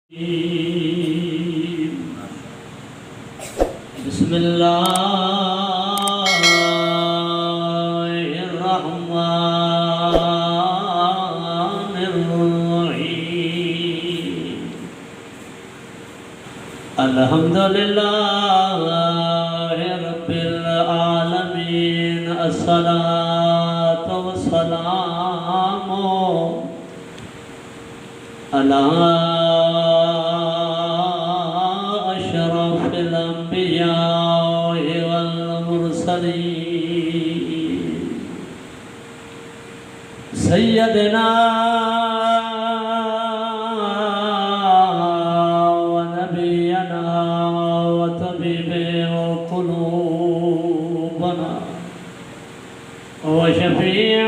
बिस्मिल्लाहिर्रहमानिर्रहीम। अल्हम्दुलिल्लाहि रब्बिल आलमीन। अस्सलातु वस्सलामु अला अशरफिल अंबिया वल मुरसलीन सय्यदना व नबियना व तबीबे क़ुलूबना व शफ़ीअ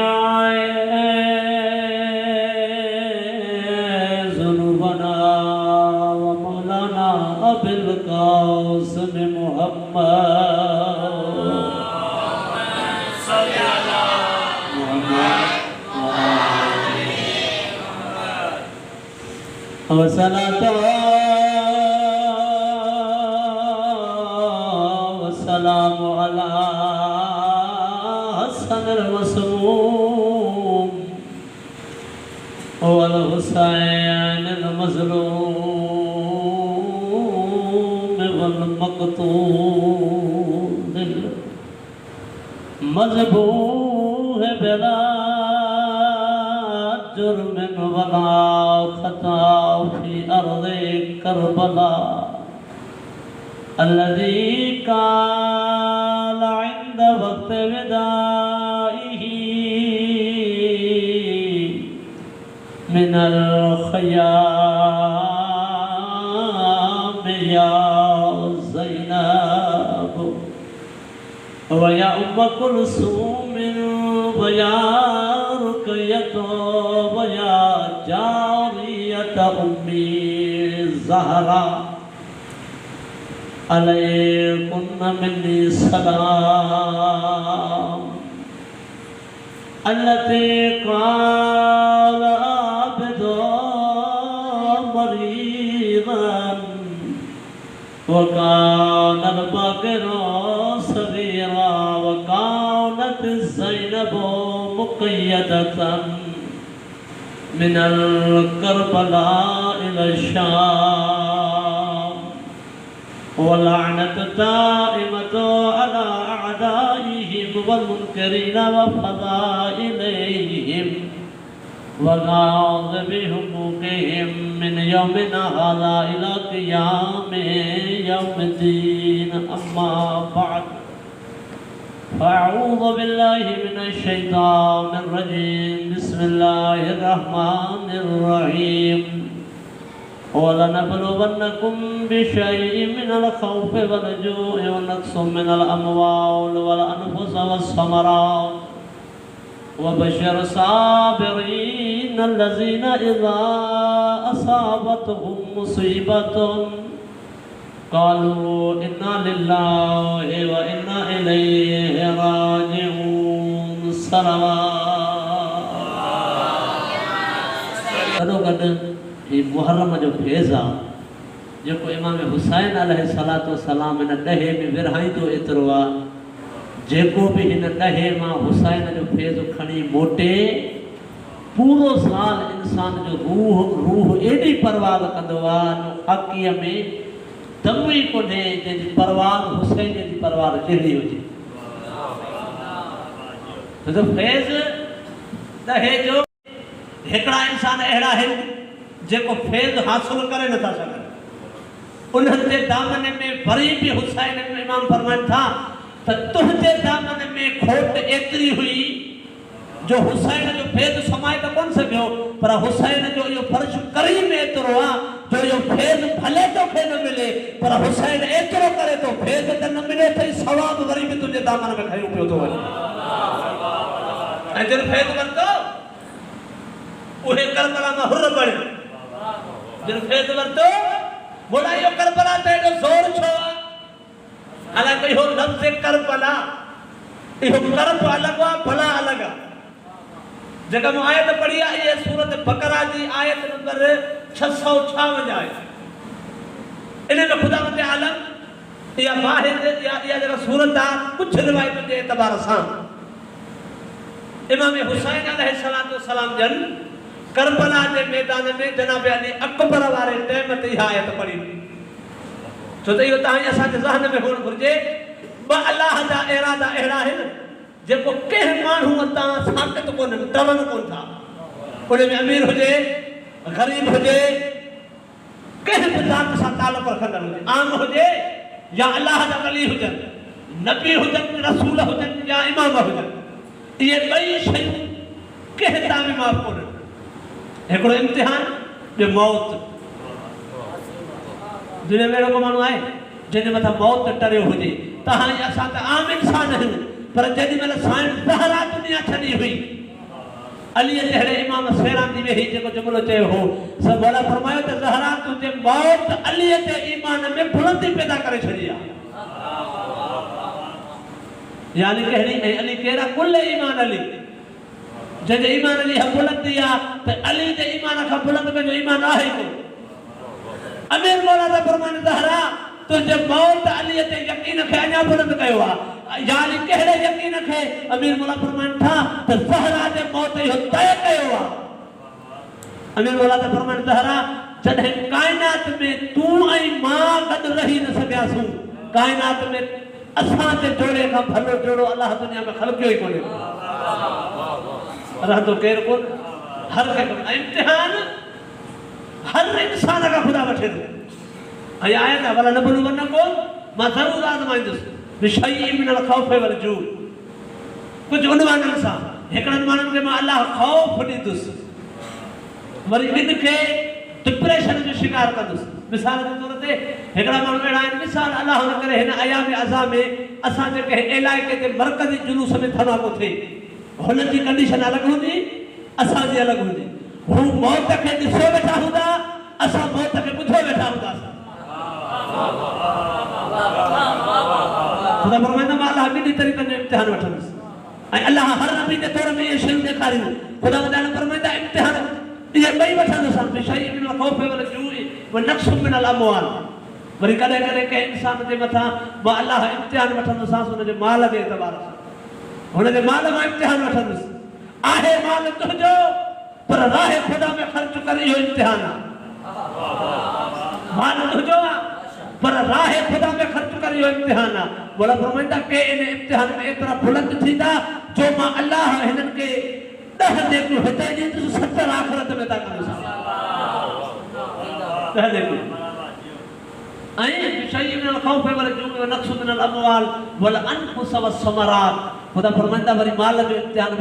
बिलकासिम मुहम्मद वसलातो वसलामु अला हसनिल मसमूम वल हुसैनिल मज़लूम मक़तूल मज़बूह बिला जुर्मिन वला ख़ता फ़ी अर्ज़ि करबला अल्लज़ी काला इंद वक़्त विदाइही मिनल ख़याम या ज़ैनब व या उम्म कुलसूम व या रुक़य्यत व या जारियत उम्मी ज़हरा अलैकुन्न मिन्नी सलाम अल्लती क़ाल आबिदु मरीज़न व कान अल-बाक़िरु सग़ीरा व कानत ज़ैनबु मुक़य्यदतन मिनल करबला इला शाम व लअनतु दाइमतु अला अअदाइहिम वल मुनकरीन व फ़ज़ाइलिहिम व गाज़िबिहुम मिन यौमिना हाज़ा इला क़ियामि यौमिद्दीन। अम्मा बअद फ़अऊज़ु बिल्लाहि मिनश शैतानिर रजीम। बिस्मिल्लाहिर रहमानिर रहीम। वलनबलुवन्नकुम बिशैइन मिनल खौफ़ि वल जू'i व नक़्सिम मिनल अमवालि वल अनफ़ुसि वस्समरात व बश्शिरि साबिरीन अल्लज़ीना इज़ा असाबतहुम मुसीबतुन क़ालू इन्ना लिल्लाहि व इन्ना इलैहि राजिऊन। सलावत मुहर्रम जो फैज़ आहे जेको इमाम हुसैन अलैहिस्सलातु वस्सलाम हिन ॾहे में विरहाईंदो एतिरो आहे जेको बि हिन ॾहे मां हुसैन जो फैज़ खणी मोटे पूरो साल इंसान जो रूह एॾी परवाज़ कंदो आहे जो ख़ाकीअ में दम ई कोन्हे जंहिंजी परवाज़ हुसैन जी परवाज़ जहिड़ी हुजे। छो फैज़ ॾहे जो हिकिड़ा इंसान अहिड़ा आहिनि जेको फैज़ हासिल करे नथा सघनि उन्हनि जे दामन में वरी बि हुसैन इमाम फरमाइनि था त तुंहिंजे दामन में खोट एतिरी हुई जो हुसैन जो फैज़ समाए त कोन सघियो पर हुसैन जो इहो फर्ज़ करीम एतिरो आहे जो इहो फैज़ भले तोखे न मिले पर हुसैन एतिरो करे थो फैज़ त न मिले अथई सवाब वरी बि तुंहिंजे दामन में खयो पियो थो वञे। ऐं जिन फैज़ वरितो उहे करबला में हुर बणियो जिन फैज़ वरितो बोला इहो करबला ते एॾो ज़ोर छो आहे हालांकि इहो लफ़्ज़ करबला इहो करब अलॻि आहे भला अलॻि आहे। जेका आयत पढ़ी आहे ये सूरत बकरा जी आयत नंबर 656 आहे। इन में खुदावंद आलम या वाहिद या जगह सूरत आ कुछ रिवायत के एतबार से इमाम हुसैन अलैहिस्सलाम जन करबला के मैदान में जनाब अली अकबर वाले टाइम ते आयत पढ़ी छो त इहो ताई असा के ज़हन में होण घुर्जे बा अल्लाह जा इरादा एड़ा है जेको के मानू ता साकत कोन टलन कोन था उन में अमीर हुजे गरीब हुजे के जात सा ताल्लुक रखंदड़ हुजे आम हुजे या अल्लाह जा वली हुजन नबी हुजन रसूल हुजन या इमाम हुजन ये कई शयूं के तामी माफ कोन एकड़ो इम्तिहान बे मौत दुनिया में को मानू आए जने मथा मौत टरियो हुजे तहां असा त आम इंसान है पर जदी मेल साइंस ज़हरा दुनिया छडी हुई अली जहरे इमाम सेरानी में ही जेको जुमलो चयो हो सब बोला फरमायो त ज़हरा तुझे मौत अली ते ईमान में बुलंदी पैदा करे छडिया यानी कहनी है अली केरा कुल ईमान अली जदे ईमान अली बुलंदी आ त अली ते ईमान का बुलंद में जो ईमान आहे को अमीर मौला दा फरमान ज़हरा तुझे मौत अली ते यकीन खे अना बुलंद कयो आ यानी केड़े यकीन खे अमीर मौला फरमान था त ज़हरा दे मौत यो तय कयो आ अमीर मौला दा फरमान ज़हरा जदे कायनात में तू आई मां गद रही न सबियासू कायनात में असा ते जोड़े का भलो जोड़ो अल्लाह दुनिया में खलकियो ही कोने रह तो केर कोन हर के इम्तिहान हर इंसान का खुदा बैठे आई आयत वाला नबलु वन्न को मा जरूर आजमाइंदुस बिशई मिन अल खौफ वल जू कुछ उनवान सा एकड़न मानन के मा अल्लाह खौफ दीदुस वरी इन के डिप्रेशन जो शिकार कंदुस मिसाल के तौर ते एकड़ा मानन एड़ा मिसाल अल्लाह न करे हिन अयाम अज़ा में असा जे के इलाके के मरकजी जुलूस में धमाको थे हुन जी कंडीशन अलग हुंदी असा जी अलग हुंदी हु मौत के दिसो बैठा हुंदा असा मौत के बुझो बैठा हुंदा खुदा फरमाइंदा अल्लाह बिनी तरीक़े जो इम्तिहान वठंदुस ऐं अल्लाह हर नबी के तौर में ये शयूं ॾेखारियूं खुदा फरमाइंदा इम्तिहान ये ॿई वठंदुस बिशई मिन अल खौफ वल जूई व नक्स मिन अल अमवाल वरी कॾहिं कॾहिं के इंसान जे मथां मां अल्लाह इम्तिहान वठंदुसि हुन जे माल जे एतबार सां हुन जे माल मां इम्तिहान वठंदुसि आहे माल तुंहिंजो पर राह खुदा में ख़र्च कर इहो इम्तिहान आहे माल तुंहिंजो आहे पर राह खुदा में खर्च कर इहो इम्तिहान आहे बोला फरमाइंदा के इन इम्तिहान में एतिरा बुलंद थींदा जो मां अल्लाह हिननि खे 10 नेकियूं हिते ॾींदुसि 70 आख़िरत में था कंदुसि 10 नेकियूं ऐं बिशई मिन अल खौफ वल जूई व नक्स मिन अल अमवाल वल अनफुस व समरात खुदा फरमाइंदा वरी माल जो इम्तिहान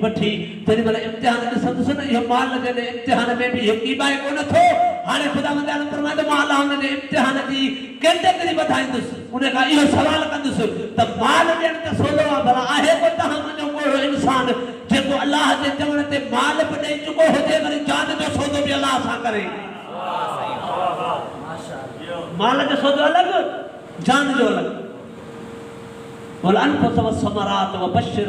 वठी तेरी महिल इम्तिहान ॾिसंदुसि न इहो माल जे इम्तिहान में बि ईबाए कोन थो हाणे खुदा फरमाइंदो मां अल्लाह हुन जे इम्तिहान जी कैटेगरी वधाईंदुसि उन खां इहो सवाल कंदुसि त माल ॾियण त सवलो आहे भला आहे को तव्हां मुंहिंजो कोई इंसान जेको अल्लाह जे चवण ते माल बि ॾेई चुको हुजे वरी जान जो सौदो बि अल्लाह सां करे माल जो सौदो अलग जान जो अलग वलअनफुस वस्समरात वबश्शिर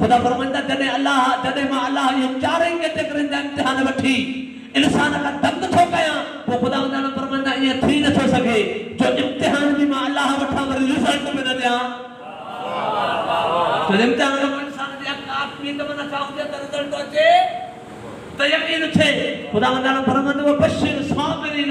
खुदा फरमाइंदा जॾहिं मां अल्लाह ये चारई कैटेगरियुनि जा इम्तिहान वठी इंसान का दंग थो कयां पोइ खुदा फरमाइंदा ईअं थी नथो सघे जो इम्तिहान बि मां अल्लाह वठां वरी रिज़ल्ट बि न ॾियां तो इम्तिहान में इंसान जी आत्मी के मन चाहूं त रिज़ल्ट अचे तो यकीन थे खुदा फरमाइंदो वबश्शिर साबिरीन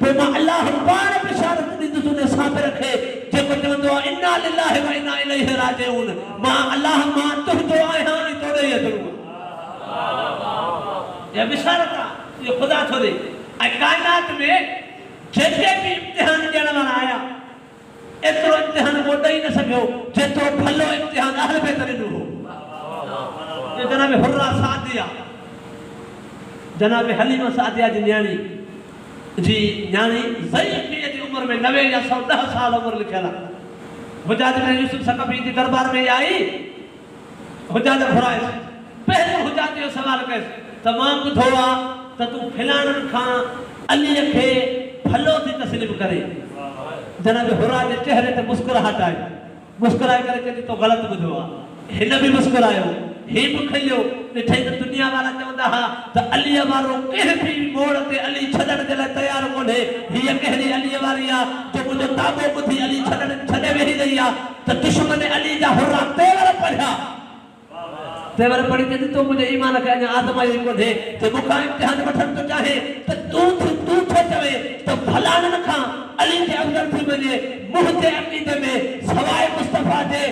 पोइ मां अल्लाह पाण बिशारत ॾींदुसि उन साबिर खे जेको चवंदो आहे इन्ना लिल्लाहि व इन्ना इलैहि राजिऊन मां अल्लाह मां तुंहिंजो आहियां ऐं तोड़े ई अचिणो आहे इहा बिशारत आहे इहो ख़ुदा थो ॾे ऐं काइनात में जेके बि इम्तिहान ॾियण वारा आया एतिरो इम्तिहान को ॾेई न सघियो जेतिरो भलो इम्तिहान अहल बैत ॾिनो हो जनाब हुर्रा सादिया जनाब हलीमा सादिया जी न्याणी ज़ईफ़ीअ जी उम्र में 90 या 110 साल उम्र लिखियल आहे हुजाज में यूसुफ सकफ़ी जी दरबार में आई हुजाज घुराए पहले हुजाज जो सवाल कयसि त मां ॿुधो आहे त तूं फिलाणनि खां अलीअ खे भलो थी तस्लीम करे जनाब हुरा जे चेहरे ते मुस्कुराहट आहे मुस्कुराए करे चई तो ग़लति ॿुधो आहे हिन बि मुस्कुरायो हे बि खलियो ॾिठई त दुनिया वारा चवंदा हा त अलीअ वारो कंहिं बि मोड़ ते अली छॾण जे लाइ तयारु कोन्हे हीअ कहिड़ी अलीअ वारी आहे जो मुंहिंजो ताबो ॿुधी अली छॾे वेही रही आहे त दुश्मन अली जा हुर्रा तेवर पढ़िया तेवर पढ़ी चई तूं मुंहिंजे ईमान खे अञा आज़माई कोन्हे त मूंखां इम्तिहान वठण थो चाहे त तूं छो चवे त भला न खां अली खे अफ़ज़ल थी वञे मुंहिंजे अक़ीदे में सवाइ मुस्तफ़ा जे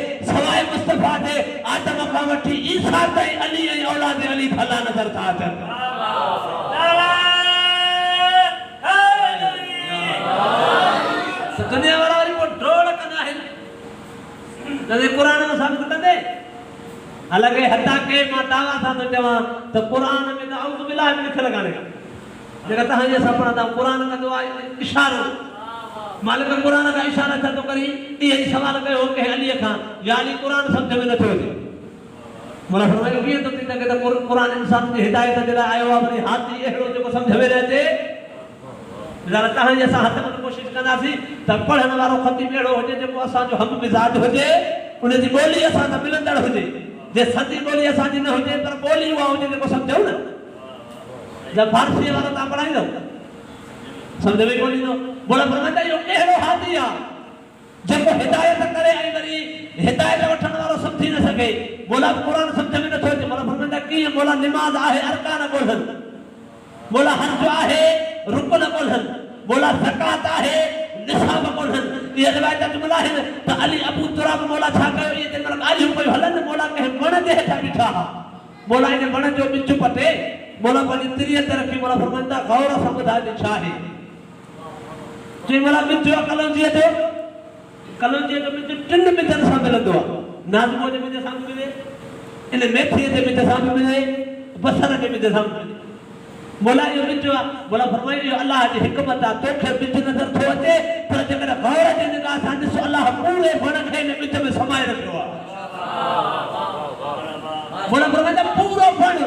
आदम खां वठी ईसा ताईं अली ऐं औलाद अली भला नज़र था अचनि दुनिया वारा वरी पोइ ढोल कंदा आहिनि न क़ुर में साबित कंदे हालांकि हता के मां दावा सां थो चवां त क़ुर में त औज़ बिल्लाह में लिखियल कान्हे जेका तव्हांजे साम्हूं था क़ुर कंदो आहे इशारो मालिक क़ुर का इशारा छा थो करी इहे सवाल कयो कंहिं अलीअ खां या अली क़ुर सम्झ में नथो अचे माना फरमायो कीअं थो थी सघे त क़ुर इंसान जी हिदायत जे लाइ आयो आहे वरी हाथी अहिड़ो जेको सम्झ में न अचे तव्हांजे असां हथ में कोशिशि कंदासीं त पढ़ण वारो ख़तीब अहिड़ो हुजे जेको असांजो हम मिज़ाज हुजे उनजी ॿोली असां सां मिलंदड़ हुजे जे सदी ॿोली असांजी न हुजे पर ॿोली उहा हुजे जेको सम्झूं न जब फारसी वारो तव्हां पढ़ाईंदव सम्झ में कोन ईंदो बोला फरमाईंदा इहो कहिड़ो हादी आहे जेको हिदायत करे ऐं वरी हिदायत वठण वारो सम्झी न सघे बोला क़ुर सम्झ में नथो अचे बोला फरमाईंदा कीअं बोला निमाज़ आहे अरकान ॻोल्हनि बोला हज आहे रुकन ॻोल्हनि बोला ज़कात आहे निसाब ॻोल्हनि इहे रिवायत जुमला आहिनि त अली अबू तुराब मोला छा कयो इहे जंहिं महिल ॻाल्हियूं पियूं हलनि मोला कंहिं वण जे हेठां बीठा हुआ मोला इन वण जो ॿिज पटे मोला पंहिंजी तिरीअ ते रखी मोला फरमाईंदा गौर सां ॿुधाए छा आहे चई मोला ॿिज कलौंजीअ जो ॿिज टिनि ॿिजनि सां मिलंदो आहे नाज़मो जे ॿिज सां बि मिले इन मेथीअ जे ॿिज सां बि मिले बसर जे ॿिज सां बि मिले बोला इहो ॿिज आहे बोला फरमाईंदा इहो अलाह जी हिकमत आहे तोखे ॿिज नज़र थो अचे पर जेकॾहिं गौर जे निगाह सां ॾिसो अलाह पूरे वण खे इन ॿिज में समाए रखियो आहे बोला फरमाईंदा पूरो वण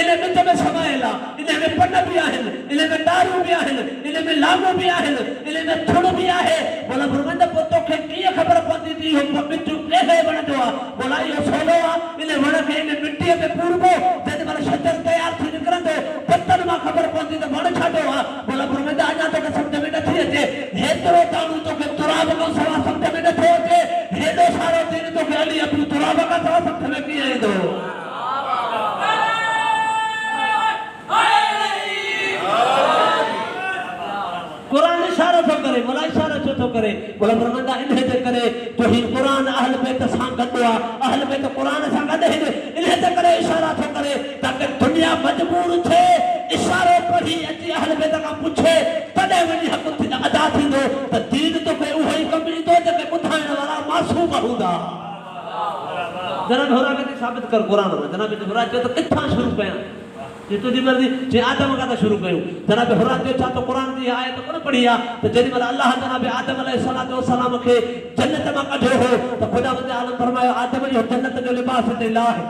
इन ॿिज में समायल आहे इन में पन बि आहिनि इन में दारू बि आहिनि इन में लामो बि आहिनि इन में थुड़ बि आहे बोला फरमाईंदा पोइ तोखे कीअं ख़बर पवंदी थी इहो ॿिज कहिड़े वण जो आहे बोला इहो सवलो आहे इन वण खे इन मिटीअ में पूरबो जेॾी महिल शजर तयारु थी निकिरंदो पतनि मां ख़बर पवंदी त वण छाॾो आहे बोला फरमाईंदा अञा तोखे सम्झ में नथी अचे हेतिरो ताणू तोखे तुराब खां सवा सम्झ में नथो अचे हेॾो सारो दिन तोखे अली अबू तुराब खां सवा सम्झ में कीअं ईंदो कुरान इशारो थो करे बोला इशारो छो थो करे बोला फरमाईंदा इन जे करे जो ही कुरान अहल बैत सां गॾु आहे अहल बैत कुरान सां गॾु आहिनि इन जे करे इशारा थो करे ताकि दुनिया मजबूर थिए इशारो पढ़ी अची अहल बैत खां पुछे तॾहिं वञी हक़ अदा थींदो त दीन तोखे उहो ई कमु ईंदो जेके ॿुधाइण वारा मासूम हूंदा जनाब हुरा खे साबित कर कुरान में जनाब हुरा चयो त किथां शुरू कयां जे तुझी मर्ज़ी जे आदम का तो शुरू कयूं जनाब हुरा जो छा तो कुरान जी आयत कोन पढ़ी आ तो जेदी महिल अल्लाह जनाब आदम अलैहिस्सलातु वस्सलाम के जन्नत में कढो हो तो खुदा वंदे आलम फरमायो आदम जो जन्नत जो लिबास इते ला है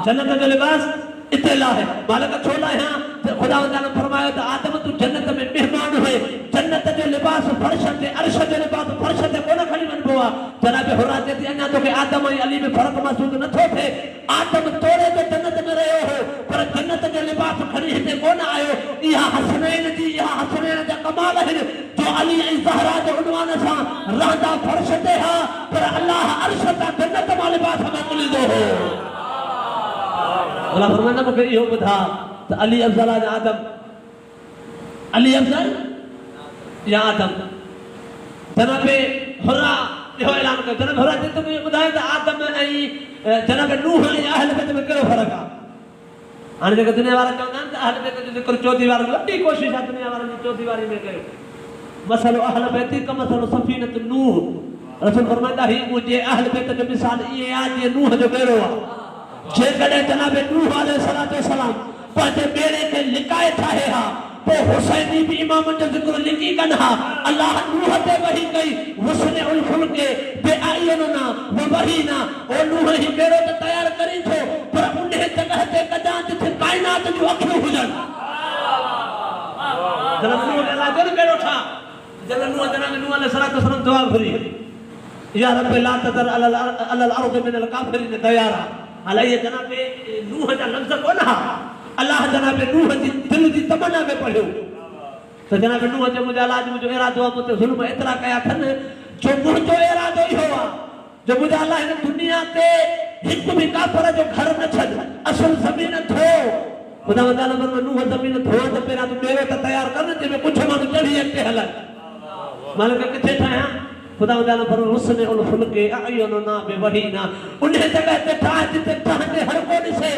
जन्नत जो लिबास इते ला है मालिक छो ला है तो खुदा वंदे आलम फरमायो तो आदम तू जन्नत में मेहमान है जन्नत जो लिबास फर्श ते अर्श जो लिबास फर्श ते कोन खणी वनबो आ जनाब हुरा चेती अञा तो के आदम और अली में फर्क महसूस न थो थे आदम तोरे जो जन्नत में रहो हो पर जन्नत जो लिबास खणी हिते कोन आयो इहा हसनैन जा कमाल है जो अली ऐं ज़हरा जो उनवान सां रहंदा फर्श ते हा पर अल्लाह अर्श ता जन्नत में लिबास में मिलंदो हो अल्लाह फरमांदा मूंखे इहो ॿुधा त अली अफ़ज़ल या आदम अली अफ़ज़ल या आदम जनाब हुरा इहो ऐलान कयो जनाब हुरा चई त मूंखे ॿुधायो त आदम ऐं जनाब नूह ऐं अहल बैत में कहिड़ो फ़र्क़ु आहे हाणे जेके दुनिया वारा चवंदा आहिनि त अहल बैत जो ज़िक्र चौथी वार में वॾी कोशिशि आहे दुनिया वारनि जी चौथी वारी में कयो मसलो अहल बैत का मसलो सफ़ीनत नूह रसूल फरमाईंदा ही मुंहिंजे अहल बैत जो मिसाल इहे आहे जीअं नूह जो बेड़ो आहे जेकॾहिं जनाब नूह अलैहिस्सलातु वस्सलाम पंहिंजे बेड़े खे लिकाए ठाहे हा पोइ हुसैनी बि इमामनि जो ज़िक्र लिकी कनि हा अल्लाह नूह ते वही कई हुस्न उल खुल्क़े बेअयनुना व वहीना ओ नूह ही बेड़ो त तयारु करी थो पर उन जॻह ते कजां जिथे काइनात जूं अखियूं हुजनि जनाब नूह अल्लाह जो बेड़ो ठा जनाब नूह अलैहिस्सलातु वस्सलाम दुआ घुरी या रब ला तज़र अलल अर्द मिन अल काफ़िरीन दयारा हालांकि जनाब नूह जा लफ्ज़ कोन हा अल्लाह जनाब नूह जी दिल जी तमन्ना में पढ़ियो तो जनाब नूह जो मुझे अल्लाह जो इरादो मुझे जुल्म एतरा कया थन जो मुझो इरादो ही हुआ जो मुझे अल्लाह ने दुनिया ते एक भी काफर जो घर न छद असल जमीन थो खुदा वंदा नंबर में नूह जमीन थो तो पेरा तो मेरे तो तैयार करने जे में कुछ मानु चढ़ी अके हल मालिक किथे ठाया खुदा वंदा नंबर हुस्न उल फुलके अयनो ना बेवहीना उन जगह ते ठा जिते ठहंदे हर को दिसे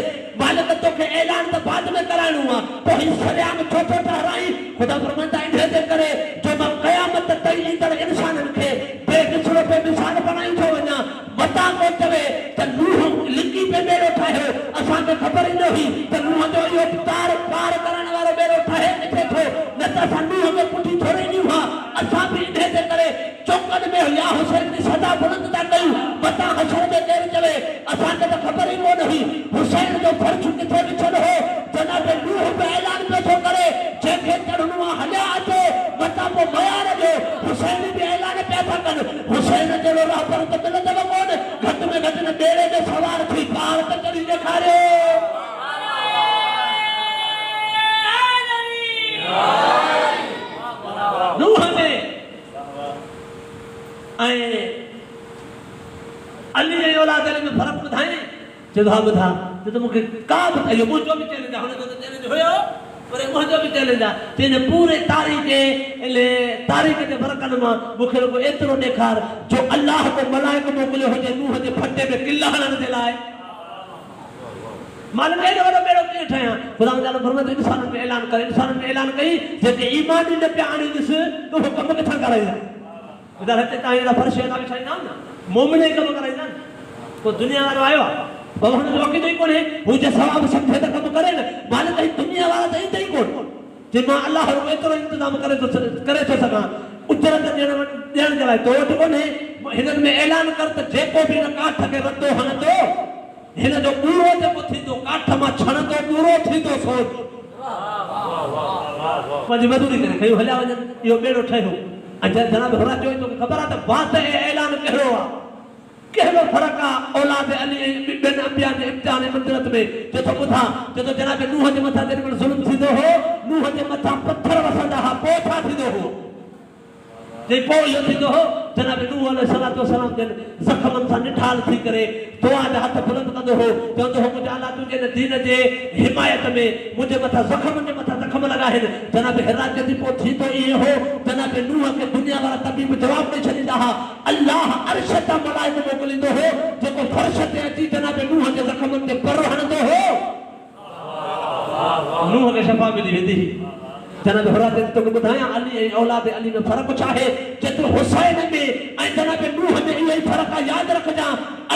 मालिक तो के ऐलान तो बाद में कराणो आ तो ही सरिया में छोटो ठहराई खुदा फरमाता इधे दे करे जो मैं कयामत तई इंदर इंसानन के बेकिसरो पे मिसाल बनाई छो वना मता को चवे त नूह लिकी पे बेड़ो ठायो असा के खबर ही नहीं त नूह जो यो पार करण वालो बेड़ो ठाए किथे थो न त असा नूह में पुठी थोड़ी नहीं हुआ असा भी इधे दे करे चौकन में या हुसैन की सदा बुलंद ता कई मता हशर में देर चले असा के तो खबर ही को नहीं हुसैन जो फर्ज किथे बिछल हो जनाब नूह पे ऐलान पे तो करे जे के चढ़नो हल्या अचे मता को मयार जो हुसैन भी ऐलान पे था कर हुसैन जो राह पर तो मिल देव कोन घट में घट ने बेड़े में सवार थी पार त करी दिखारे नूह ने आए अली ए औलाद में फर्क बुधाए जो हा बुधा तो मुके का बतायो मुजो भी चले जा होने तो चैलेंज होयो पर मुजो भी चैलेंज आ तेने पूरे तारीख के बरकत में मुखे को एतरो देखार जो अल्लाह को मलाइक मोकले हो जे नूह जे फटे में किला हलन दे लाए मालूम है वाला मेरो के ठया खुदा ताला फरमाते इंसान में ऐलान कई जे ईमान ने प्याणी दिस तो हुक्म के था कराई उधर हते ताईरा फर्श है ना ना मोमिन कम कराई ना को दुनिया वालो आयो भगवान जो के नहीं कोने वो जे सवाब समझे त कम करे न माने कई दुनिया वाला तई तई कोन जे मां अल्लाह रो एतरो इंतजाम करे तो सका उजर देण जलाए तो वट कोने हिनन में ऐलान कर त जेको भी न काठ के रतो हन तो हिन जो पूरो जेको थींदो काठ मां छणंदो पूरो थींदो सोच पंहिंजी मजदूरी करे खयो हलिया वञनि इहो बेड़ो ठहियो ऐं जनाब हुरा चयो तो ख़बर आहे त बात ऐलान कहिड़ो आहे कहिड़ो फ़र्क़ु आहे औलाद अली ऐं ॿियनि अंबिया जे इम्तिहान मंज़िलत में जो तो ॿुधा जो तो जनाब नूह जे मथां जेॾी महिल ज़ुल्म थींदो हो नूह जे मथां पत्थर वसंदा हुआ पोइ छा थींदो हो जे पोइ इहो थींदो हो जनाब नूह अलैहिस्सलातु वस्सलाम जन ज़ख़्मनि सां निठाल थी करे दुआ जा हथ बुलंद कंदो हो चवंदो हो मुंहिंजा अल्लाह तुंहिंजे दीन जे हिमायत में मुंहिंजे मथां ज़ख़्मनि जे मथां ज़ख़्म लॻाइनि जनाब हिरा जल्दी पोइ थींदो इहो हो जनाब नूह खे दुनिया वारा तबीब जवाब ॾेई छॾींदा हुआ अल्लाह अर्श तां मलाइक मोकिलींदो हो जेको फर्श ते अची जनाब नूह जे ज़ख़्मनि ते पर हणंदो हो नूह खे शफ़ा मिली वेंदी जनाब हुरात तो बुधाया अली ऐं औलाद अली में फर्क छा है जेतिरो हुसैन में ऐं जनाब नूह में इहो ई फर्क याद रखजा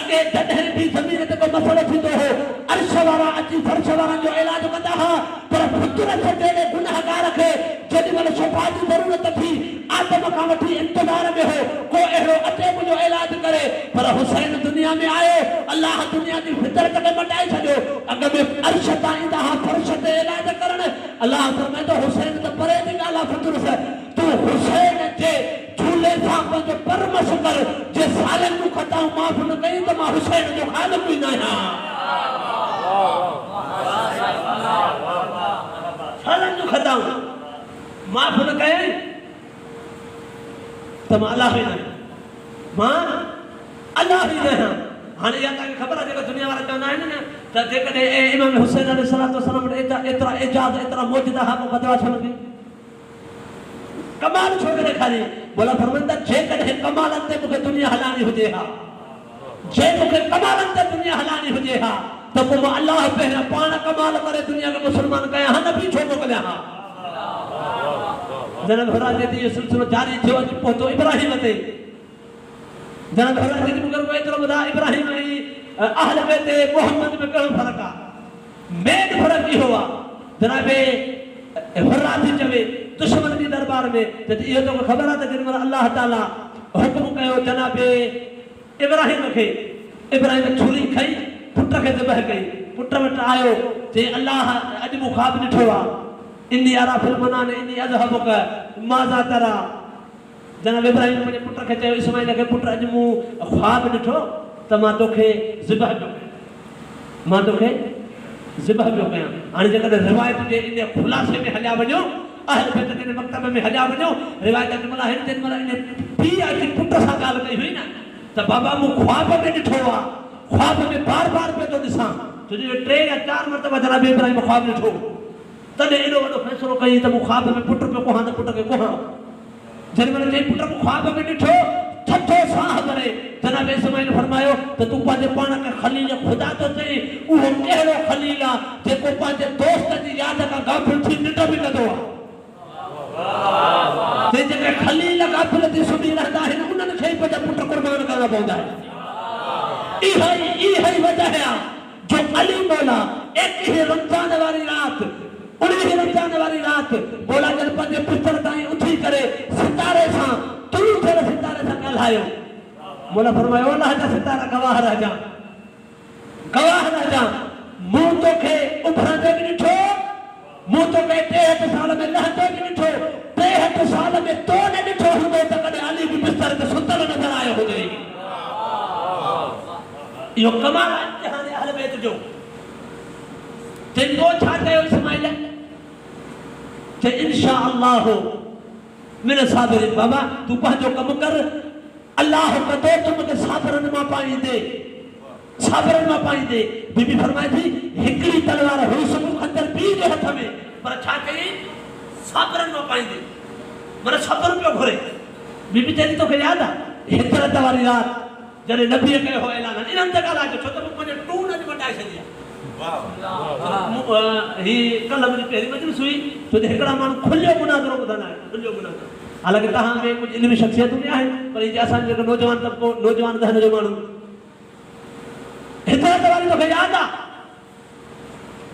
अगे जॾहिं भी ज़मीन ते को मसलो थींदो हो अर्श वारा अची फर्श वारा जो इलाज कंदा हा पर फितरत ते गुनाहगार खे जेॾी महिल शफ़ा जी ज़रूरत थी आदम खां वठी इंतज़ार में हो को अहिड़ो अचे मुंहिंजो इलाज करे पर हुसैन दुनिया में आयो अल्लाह दुनिया जी फितरत खे मटाए छॾियो अॻ में अर्श तां ईंदा हा फर्श ते इलाज करण अल्लाह फरमाईंदो हुसैन त परे जी ॻाल्हि आहे फितरत तूं हुसैन जे झूले सां पंहिंजो परमश कर जे सालनि जूं ख़ताऊं माफ़ न कई त मां हुसैन जो ख़ालिक़ ई न आहियां सालनि जूं ख़ताऊं माफ़ न कई त मां अल्लाह ई न आहियां मां अल्लाह ई न आहियां हाणे इहा तव्हांखे ख़बर आहे जेका दुनिया वारा चवंदा आहिनि न त जेकॾहिं इमाम हुसैन अलैहिस्सलातु वस्सलाम वटि एतिरा एजाज़ एतिरा मौजूदा हा पोइ ख़तरा छो लॻी कमाल छो करे ॾेखारी बोला फरमाईंदा जेकॾहिं कमालनि ते मूंखे दुनिया हलाइणी हुजे हा जे मूंखे कमालनि ते दुनिया हलाइणी हुजे हा त पोइ मां अल्लाह पहिरियां पाण कमाल करे दुनिया खे मुस्लमान कयां हा नबी छो मोकिलियां हा जनाब हुरात ते इहो सिलसिलो जारी थियो अची पहुतो इब्राहिम ते जनाब हुरात ते मूंखे एतिरो ॿुधा इब्राहिम ऐं अहल बैत मोहम्मद में कहिड़ो फ़र्क़ु आहे मेन फ़र्क़ु इहो आहे जनाब हुरात चवे दुश्मन जी दरबार में त इहो तोखे ख़बर आहे त जेॾी महिल अल्लाह ताला हुकुम कयो जनाब इब्राहिम खे इब्राहिम छुरी खई पुट खे ज़बह कई पुट वटि आयो चई अल्लाह अॼु मूं ख़्वाब ॾिठो आहे इन्नी आरा फिल मनान इन्नी अज़हबुक माज़ा तरा जनाब इब्राहिम मुंहिंजे पुट खे चयो इस्माइल खे पुट अॼु मूं ख़्वाब ॾिठो त मां तोखे ज़िबह कयो मां तोखे ज़िबह पियो कयां। हाणे जेकॾहिं रिवायत जे इन खुलासे में हलिया वञो, अहल बैत जे मकतब में हलिया वञो, रिवायत जे महिल हिन जे महिल इन पीउ अची पुट सां ॻाल्हि कई हुई न त बाबा मूं ख्वाब में ॾिठो आहे, ख्वाब में बार बार पियो थो ॾिसां, तुंहिंजो 3 या 4 मरतबा जनाब इब्राहिम ख्वाब ॾिठो, तॾहिं एॾो वॾो फ़ैसिलो कई त मूं ख्वाब में पुट पियो कोहां त पुट खे कोहां। जेॾी महिल चई पुट मूं ख्वाब में ॾिठो, थथो साह भरे जनाब इस्माइल फरमायो त तूं पंहिंजे पाण खे खलील ख़ुदा थो चई, उहो कहिड़ो खलील आहे जेको पंहिंजे दोस्त जी यादि खां गाफ़िल थी निंड बि कंदो आहे। जेके खलील गाफ़िल थी सुम्ही रहंदा आहिनि उन्हनि खे पंहिंजा पुट क़ुर्बान करणा पवंदा आहिनि। इहा ई वजह आहे जो अली मौला 21 रमज़ान वारी राति, 19 रमज़ान वारी राति मौला जन पंहिंजे बिस्तर ताईं उथी करे सितारे सां तुलू थियल सितारे सां ॻाल्हायो। मौला फरमायो अल्लाह जा सितारा गवाह रहिजा, गवाह रहिजा, मूं तोखे उभरंदे बि ॾिठो, मूं तोखे 63 साल में लहंदे बि ॾिठो, 63 साल में तो न ॾिठो हूंदो त कॾहिं अली बि बिस्तर ते सुतल नज़र आयो हुजे। इहो कमाल आहे इम्तिहान अहल बैत जो। तो छा कयो इस्माइल चए इंशा अल्लाह मिन साबिरिन, बाबा तूं पंहिंजो कमु कर, अल्लाह कंदो तूं मूंखे साबिरनि मां पाईंदे, साबिरनि मां पाईंदे। बीबी फरमाए थी हिकिड़ी तलवार हुई सुबुह खंजर पीउ जे हथ में, पर छा कई साबिरनि मां पाईंदे, माना सब्र पियो घुरे। बीबी चई तोखे यादि आहे हिजरत वारी राति जॾहिं नबीअ कयो हो ऐलान, इन्हनि ते ॻाल्हाए छो त मूं पंहिंजे टून अॼु मटाए छॾी आहे। ही कल मुंहिंजी पहिरीं मजलिस हुई, छो त हिकिड़ा माण्हू खुलियो मुनाज़रो ॿुधंदा आहिनि, खुलियो मुनाज़रो। हालांकि तव्हां में कुझु इल्मी शख़्सियतूं बि आहिनि, पर जे असांजो जेको नौजवान तबिको, नौजवान ज़हन जो माण्हू, हिजरत वारी तोखे यादि आहे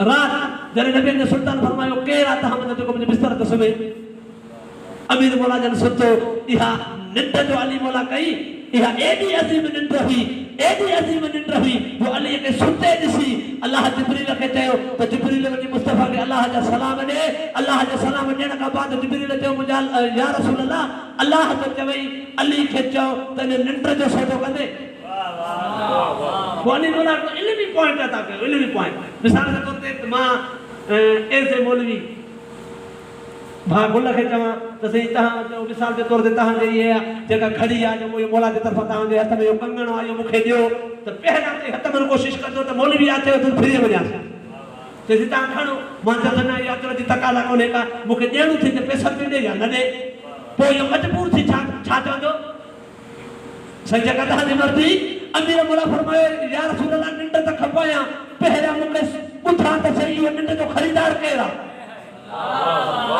राति जॾहिं नबी ने सुल्तान फरमायो केरु आहे तव्हां जेको मुंहिंजे बिस्तर ते सुम्हे? अमीर मौला जन सुतो। इहा निंड जो अली मौला कई, इहा एॾी अज़ीम निंड हुई, एॾी अज़ीम निंड हुई जो अली खे सुते ॾिसी अल्लाह जिब्रील खे चयो त जिब्रील वञी मुस्तफ़ा खे अल्लाह जा सलाम ॾे। अल्लाह जा सलाम ॾियण खां बाद जिब्रील चयो मुंहिंजा या रसूल अल्लाह, अल्लाह त चवई अली खे चओ त इन निंड जो सौदो कंदे। अली मौला इल्मी पॉइंट था कयो, इल्मी पॉइंट। मिसाल के तौर ते मां ऐसे मौलवी भाउ गुल खे चवां त सही तव्हां मिसाल जे तौर ते तव्हांजे इहे जेका घड़ी आहे जेको इहो मौला जे तरफ़ां तव्हांजे हथ में इहो कंगण आहे इहो मूंखे ॾियो, त पहिरियां ते हथ में कोशिशि कजो त मौलवी आहे चयो त फ्री वञासीं। चएसि तव्हां खणो, मां चयो न इहा अचण जी तकाला कोन्हे का, मूंखे ॾियणो थी त पैसा बि ॾे या न ॾे, पोइ इहो मजबूर थी छा चवंदो सही जॻह तव्हांजी मर्ज़ी। अमीर मौला फरमायो या रसूल अल्लाह निंड त खपायां, पहिरियां मूंखे ॿुधां त सही इहो निंड जो ख़रीदार केरु आहे?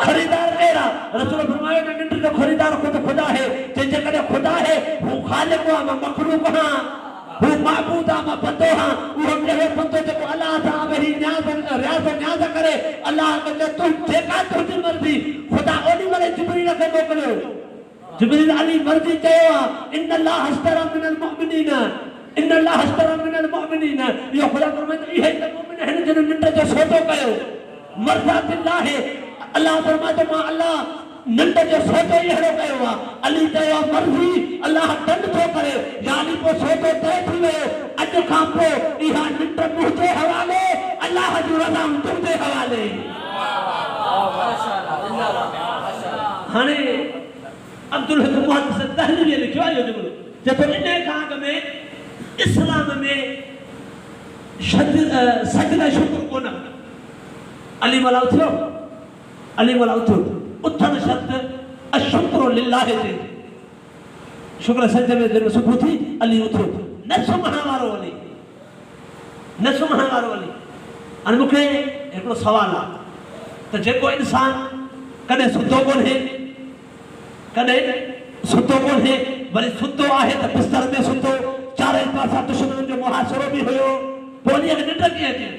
खरीदार केरा? रसूल फरमायो न निंड जो खरीदार खुद खुदा है। जंहिंजे करे खुदा है वो खालिक आहे, मां मखलूक आहियां, वो माबूद आहे, मां बंदो आहियां। उहो कहिड़ो बंदो जेको अल्लाह सां वेही रियाज़ न्याज़ करे, अल्लाह खे तूं जेका तुंहिंजी मर्ज़ी। ख़ुदा ओॾी महिल जिब्रील खे मोकिलियो, जिब्रील अली मर्ज़ी चयो आहे इन अल्लाह अश्तरा मिनल मुअमिनीन, इन अल्लाह अश्तरा मिनल मुअमिनीन। इहो ख़ुदा फरमाए त इहे त मुमिन आहिनि जिन निंड जो सौदो कयो। मर्ज़ातिल्लाह है, अल्लाह फरमाए मां अल्लाह निंड जो सौदो ई अहिड़ो कयो आहे। अली चयो मर्ज़ी अल्लाह दंड थो करे, यानी पोइ सौदो तय थी वियो। अॼु खां पोइ इहा निंड मुंहिंजे हवाले, अल्लाह जूं रज़ाऊं तुंहिंजे हवाले। हाणे अब्दुल हक मुहद्दिस दहलवी लिखियो आहे इहो जुमिलो, चए थो इन खां अॻु में इस्लाम में सजदा शुक्र कोन। अली मौला उथियो, अली मौला उथियो, उथण शर्त अशुक्र लिल्लाह ते, शुक्र सजदे में जॾहिं सुबुह थी अली उथियो, न सुम्हण वारो अली, न सुम्हण वारो अली। हाणे मूंखे हिकिड़ो सवालु आहे त जेको इंसान कॾहिं सुतो कोन्हे, कॾहिं सुतो कोन्हे, वरी सुतो आहे त बिस्तर में सुतो, चारई पासा दुश्मन जो मुहासिरो बि हुयो, पोइ उन्हीअ खे निंड कीअं अचे?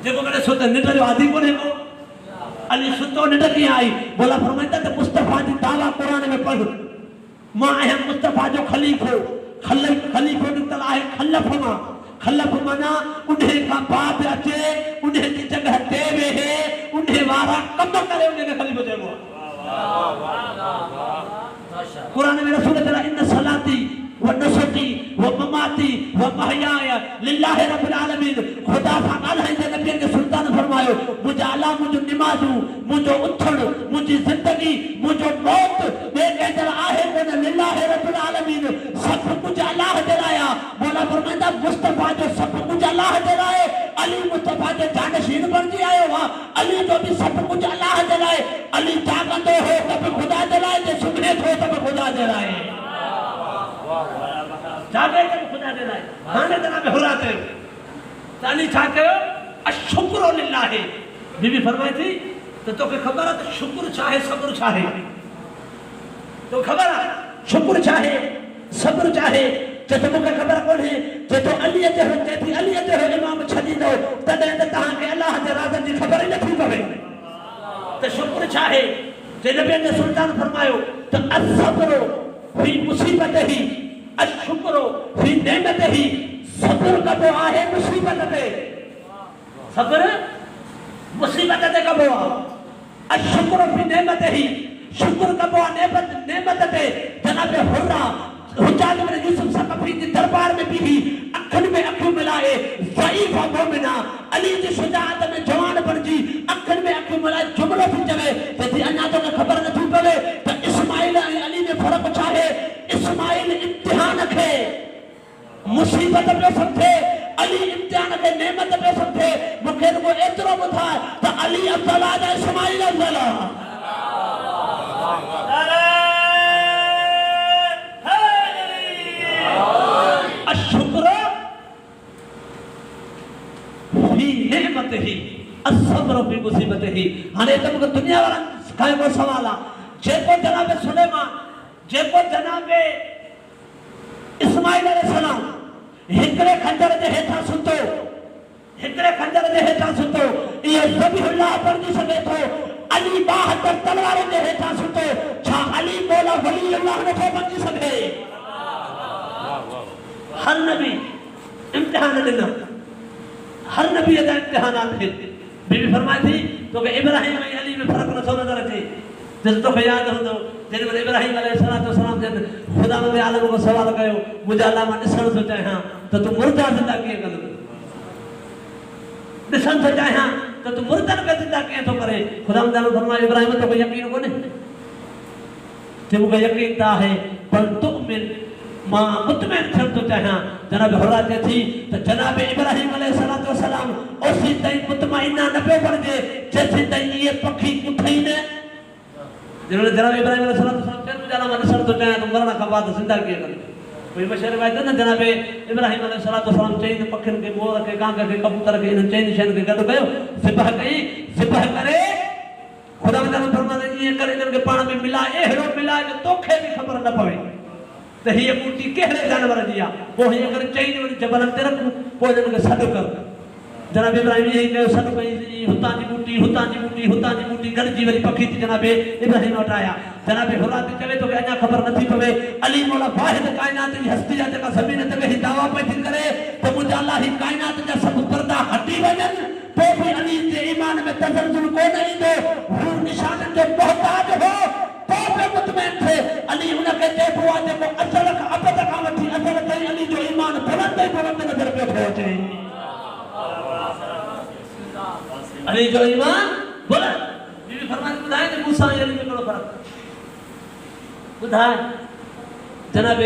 जेको कॾहिं सुतो निंड जो आदी कोन्हे को, अली सुतो निंड कीअं आई? मौला फरमाईंदा त मुस्तफ़ा जी दावा क़ुरान में पढ़, मां आहियां मुस्तफ़ा जो खलीफ़ो। खलीफ़ो निकितल आहे खलफ़ मां, खलफ़ माना उन्हे खां बाद अचे, उन्हे जी जॻह ते वेहे, उन्हे वारा कम करे उन्हे खलीफ़ो चइबो आहे। क़ुरान में रसूल चला इन सलाती व नुसरती व ममाती व महयाय लिल्लाहि रब्बिल आलमीन। खुदा सां ॻाल्हाईंदे नबी खे सुल्तान फरमायो मुंहिंजा अला मुंहिंजो निमाज़ू मुंहिंजो उथणु मुंहिंजी ज़िंदगी मुंहिंजो मौत ॿिए कंहिं लाइ आहे कोन, लिल्लाहि रब्बिल आलमीन। सभु कुझु अलाह जे लाइ आहे। मौला फरमाईंदा मुस्तफ़ा जो सभु कुझु अलाह जे लाइ, अली मुस्तफ़ा जे जानशीन बणिजी आयो आहे। अली जो बि सभु कुझु अलाह जे लाइ। अली जाॻंदो हो त बि ख़ुदा जे लाइ, जे सुम्हे थो त बि ख़ुदा जे लाइ, जाॻे त बि ख़ुदा जे लाइ। हाणे जनाब हुरा चयो त अली छा कयो, अशुक्र लिल्लाहि। बीबी फरमाए थी त तोखे ख़बर आहे त शुक्र छा आहे, सब्र छा आहे? तो ख़बर आहे शुक्र छा आहे, सब्र छा आहे? चए मूंखे ख़बर कोन्हे। चए थो अलीअ ते चए थी अलीअ ते इमाम छॾींदो तॾहिं त तव्हांखे अलाह जे राज़नि जी ख़बर ई नथी पवे त शुक्र छा आहे। जे नबी ने सुल्तान फरमायो त असब्र फी मुसीबत ही अशुक्र फी नेमत ही। सब्र कबो आहे मुसीबत ते, सब्र मुसीबत ते कबो आहे। अशुक्र फी नेमत ही, शुक्र कबो आहे नेमत ते। जनाब हुर्रा हुजाज में यूसुफ सक़फ़ी जे दरबार में बीही अखियुनि में अखियूं मिलाए ज़ईफ़ मोमिना अली जी शुजाअत में जवान बणिजी अखियुनि में अखियूं मिलाए जुमिलो थी चवे त अञा तोखे ख़बर नथी पवे त इस्माइल ऐं अली में फ़र्क़ु छा आहे। इस्माइल इम्तिहान खे मुसीबत पियो सम्झे, अली इम्तिहान खे नेमत पियो सम्झे। मूंखे रुॻो एतिरो ॿुधाए त अली अफ़ज़ल आहे या इस्माइल अफ़ज़ल आहे? अशुक्र फी नेमत ही असब्र फी मुसीबत ही। हाणे त मूंखे दुनिया वारनि खां हिकिड़ो सवाल आहे, जेको जनाब सुलेमान, जेको जनाब इस्माइल अलैहिस्सलाम हिकिड़े खंजर जे हेठां सुतो, हिकिड़े खंजर जे हेठां सुतो, इहो ज़बीहुल्लाह बणिजी सघे थो। अली 72 तलवारुनि जे हेठां सुतो, छा अली मौला वली अल्लाह नथो बणिजी सघे? हर नबी इम्तिहान ॾिना, हर नबी जा इम्तिहानात थे। बीबी फरमाए थी तोखे इब्राहिम ऐं अली में फ़र्क़ु नथो नज़र अचे। जॾहिं तोखे यादि हूंदो जेॾीमहिल इब्राहिम अलैहिस्सलाम जन ख़ुदा जे आलम खां सवाल कयो मुंहिंजा अलाह मां ॾिसणु थो चाहियां त तूं मुर्दा ज़िंदा कीअं कंदो, ॾिसणु थो चाहियां त तूं मुर्दनि खे ज़िंदा कीअं थो करे। ख़ुदा ताला फरमायो इब्राहिम तोखे यकीन कोन्हे? चए मूंखे यकीन त आहे पर तुमिन, मां मुतमइन थियणु थो चाहियां। जनाब हुरा चए थी त जनाब इब्राहिम अलैहिस्सलाम ओसी ताईं मुतमइना न पियो बणिजे जेसीं ताईं इहे पखी उथई न। जॾहिं जनाब इब्राहिम अलैहिस्सलाम चयो मुंहिंजा अलाह मां ॾिसणु थो चाहियां त मरण खां बाद ज़िंदा कीअं कंदो। कोई मशहूर रिवायत न जनाब इब्राहिम अलैहिस्सलाम चई त पखियुनि खे, मोर खे, कांग खे, कबूतर खे, इन चइनि शयुनि खे गॾु कयो, ज़िबह कई, ज़िबह करे ख़ुदा ताला फरमाए ईअं करे इन्हनि खे पाण में मिलाए, अहिड़ो मिलाए जो तोखे बि ख़बर न पवे त हीअ बूटी कहिड़े जानवर जी आहे। पोइ हीअं करे चई वञी जबलनि ते रखूं, पोइ हिननि खे सॾु कर। जनाब इब्राहिम ईअं ई कयो, सॾु कई, हुतां जी बूटी, हुतां जी बूटी, हुतां जी बूटी गॾिजी वरी पखी थी जनाब इब्राहिम वटि आया। जनाब हुरा ते चवे तोखे अञा ख़बर नथी पवे अली मौला वाहिद काइनात जी हस्ती आहे जेका ज़मीन ते वेही दावा पई थी करे त मुंहिंजा अलाह ही काइनात जा सभु पर्दा हटी वञनि, पोइ बि अली जे ईमान में तज़लज़ुल कोन ईंदो। हू निशाननि जो मोहताज हो, पोइ बि मुतमइन थे। अली हुनखे चइबो आहे जेको अज़ल खां अबद खां वठी अज़ल ताईं अली जो ईमान बुलंद ई बुलंद नज़र पियो थो अचे। अली जो ईमान बुलंद। बीबी फरमाए ॿुधाए त मूसा ऐं अली में कहिड़ो फ़र्क़ु ॿुधाए। जनाब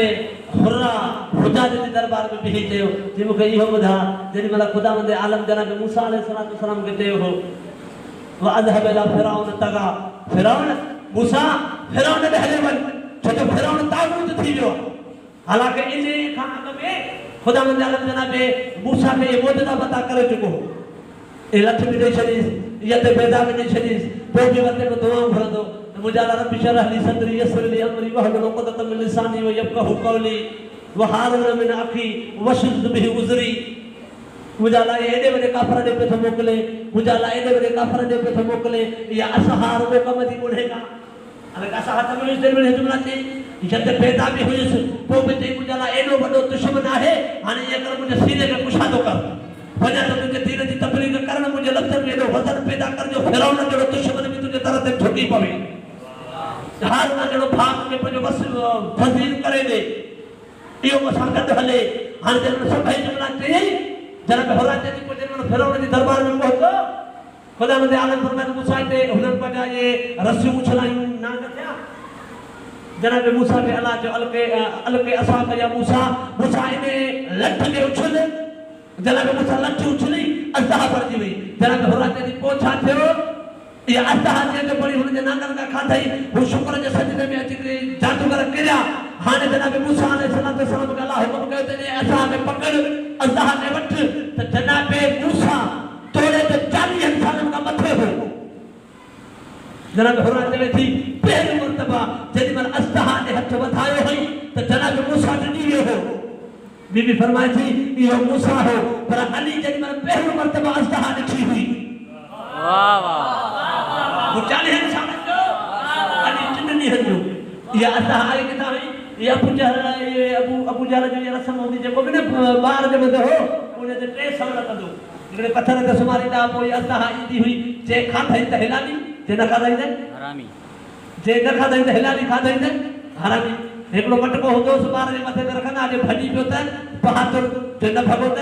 हुर्रा हुजाज जे दरबार में बीही चयो जे मूंखे इहो ॿुधा जेॾीमहिल ख़ुदा वंदे आलम जनाब मूसा अलैहिस्सलाम खे चयो हो वअज़हब इला फिरऔन तग़ा, फिरऔन मूसा फिरऔन ॾे हली वञ, छो जो फिरऔन ताग़ूत थी वियो आहे। हालांकि इन खां अॻु में ख़ुदा वंदे आलम जनाब मूसा खे इहे मौजूदा पता करे चुको हो। लठ बि ॾेई छॾीसि, यत पैदा बि ॾेई छॾीसि, पोइ बि वते में दुआऊं घुरंदो मुंहिंजा रब इशरह ली सदरी यस्सिर ली अमरी वहलुल उक़दतम मिन लिसानी वयफ़क़हू क़ौली वहारुन मिन अख़ी वशुद्द बिही उज़री। मुंहिंजा अलाह एॾे वॾे काफ़र ॾे पियो थो मोकिले, मुंहिंजा अलाह एॾे वॾे काफ़र ॾे पियो थो मोकिले, इहा असहार उहो कम जी ॿुधेगा। हालांकि असां हथ में जेॾीमहिल हे जुमिला चई यत पैदा बि हुयुसि, पोइ बि चई मुंहिंजा अलाह एॾो वॾो दुश्मन आहे, हाणे ईअं कर मुंहिंजे सीने खे कुशादो कर, वञा त तुंहिंजे दीन जी तबलीग करणु मुंहिंजे लफ़्ज़नि में एॾो वज़न पैदा कर जो फिरौन जहिड़ो दुश्मन बि तुंहिंजे दर ते झुकी पवे। हारून जहिड़ो भाउ खे पंहिंजो वज़ीर करे ॾे, इहो असां गॾु हले हाणे जन सभई जुमला चई जन पे होला चई को जन फिरौन जे दरबार में पहुतो खुदा ने आलम फरमाया मूसा ते हुनन पंहिंजा ये रस्सियूं उछलायूं नांग थिया जनाब मूसा के अल्लाह जो अलके असाब या मूसा इने लठ के उछल जनाब मूसा लठ उछली अल्लाह पर जी वई जनाब होला चई को छा थियो ये अल्लाह जे पड़ी हुन जे नांगन का खाधई वो शुक्र जे सजदे में अची करे जादूगर करिया हाने जनाब मूसा अलैहिस्सलाम के अल्लाह हुकुम कयो ते अल्लाह में पकड़ अल्लाह ने वठ त जनाब मूसा तोड़े ते 40 सालन का मथे हो जनाब होला चवे थी पहली मर्तबा जदी मन अल्लाह ने हथ वधायो हई त जनाब मूसा डी वियो हो बीबी फरमाई थी यो मूसा हो पर अली जदी मन पहली मर्तबा अल्लाह ॾिठी हुई वाह वाह वो 40 साल जो अली जिंदगी हजो या अल्लाह आए किथा हुई ये अबू जहल जो ये रस्म होंदी जेको भी न बार जे मथे हो उने ते 3 साल कंदो हिकड़े पत्थर ते सुमारींदा पोइ अल्लाह ईंदी हुई जे खाधई त हिलानी जे न खाधई त हरामी जे न खाधई त हिलानी खाधई त हरामी हिकड़ो मटको होंदो बार जे मथे ते रखंदा जे भॼी पियो त बहादुर जे न भॻो त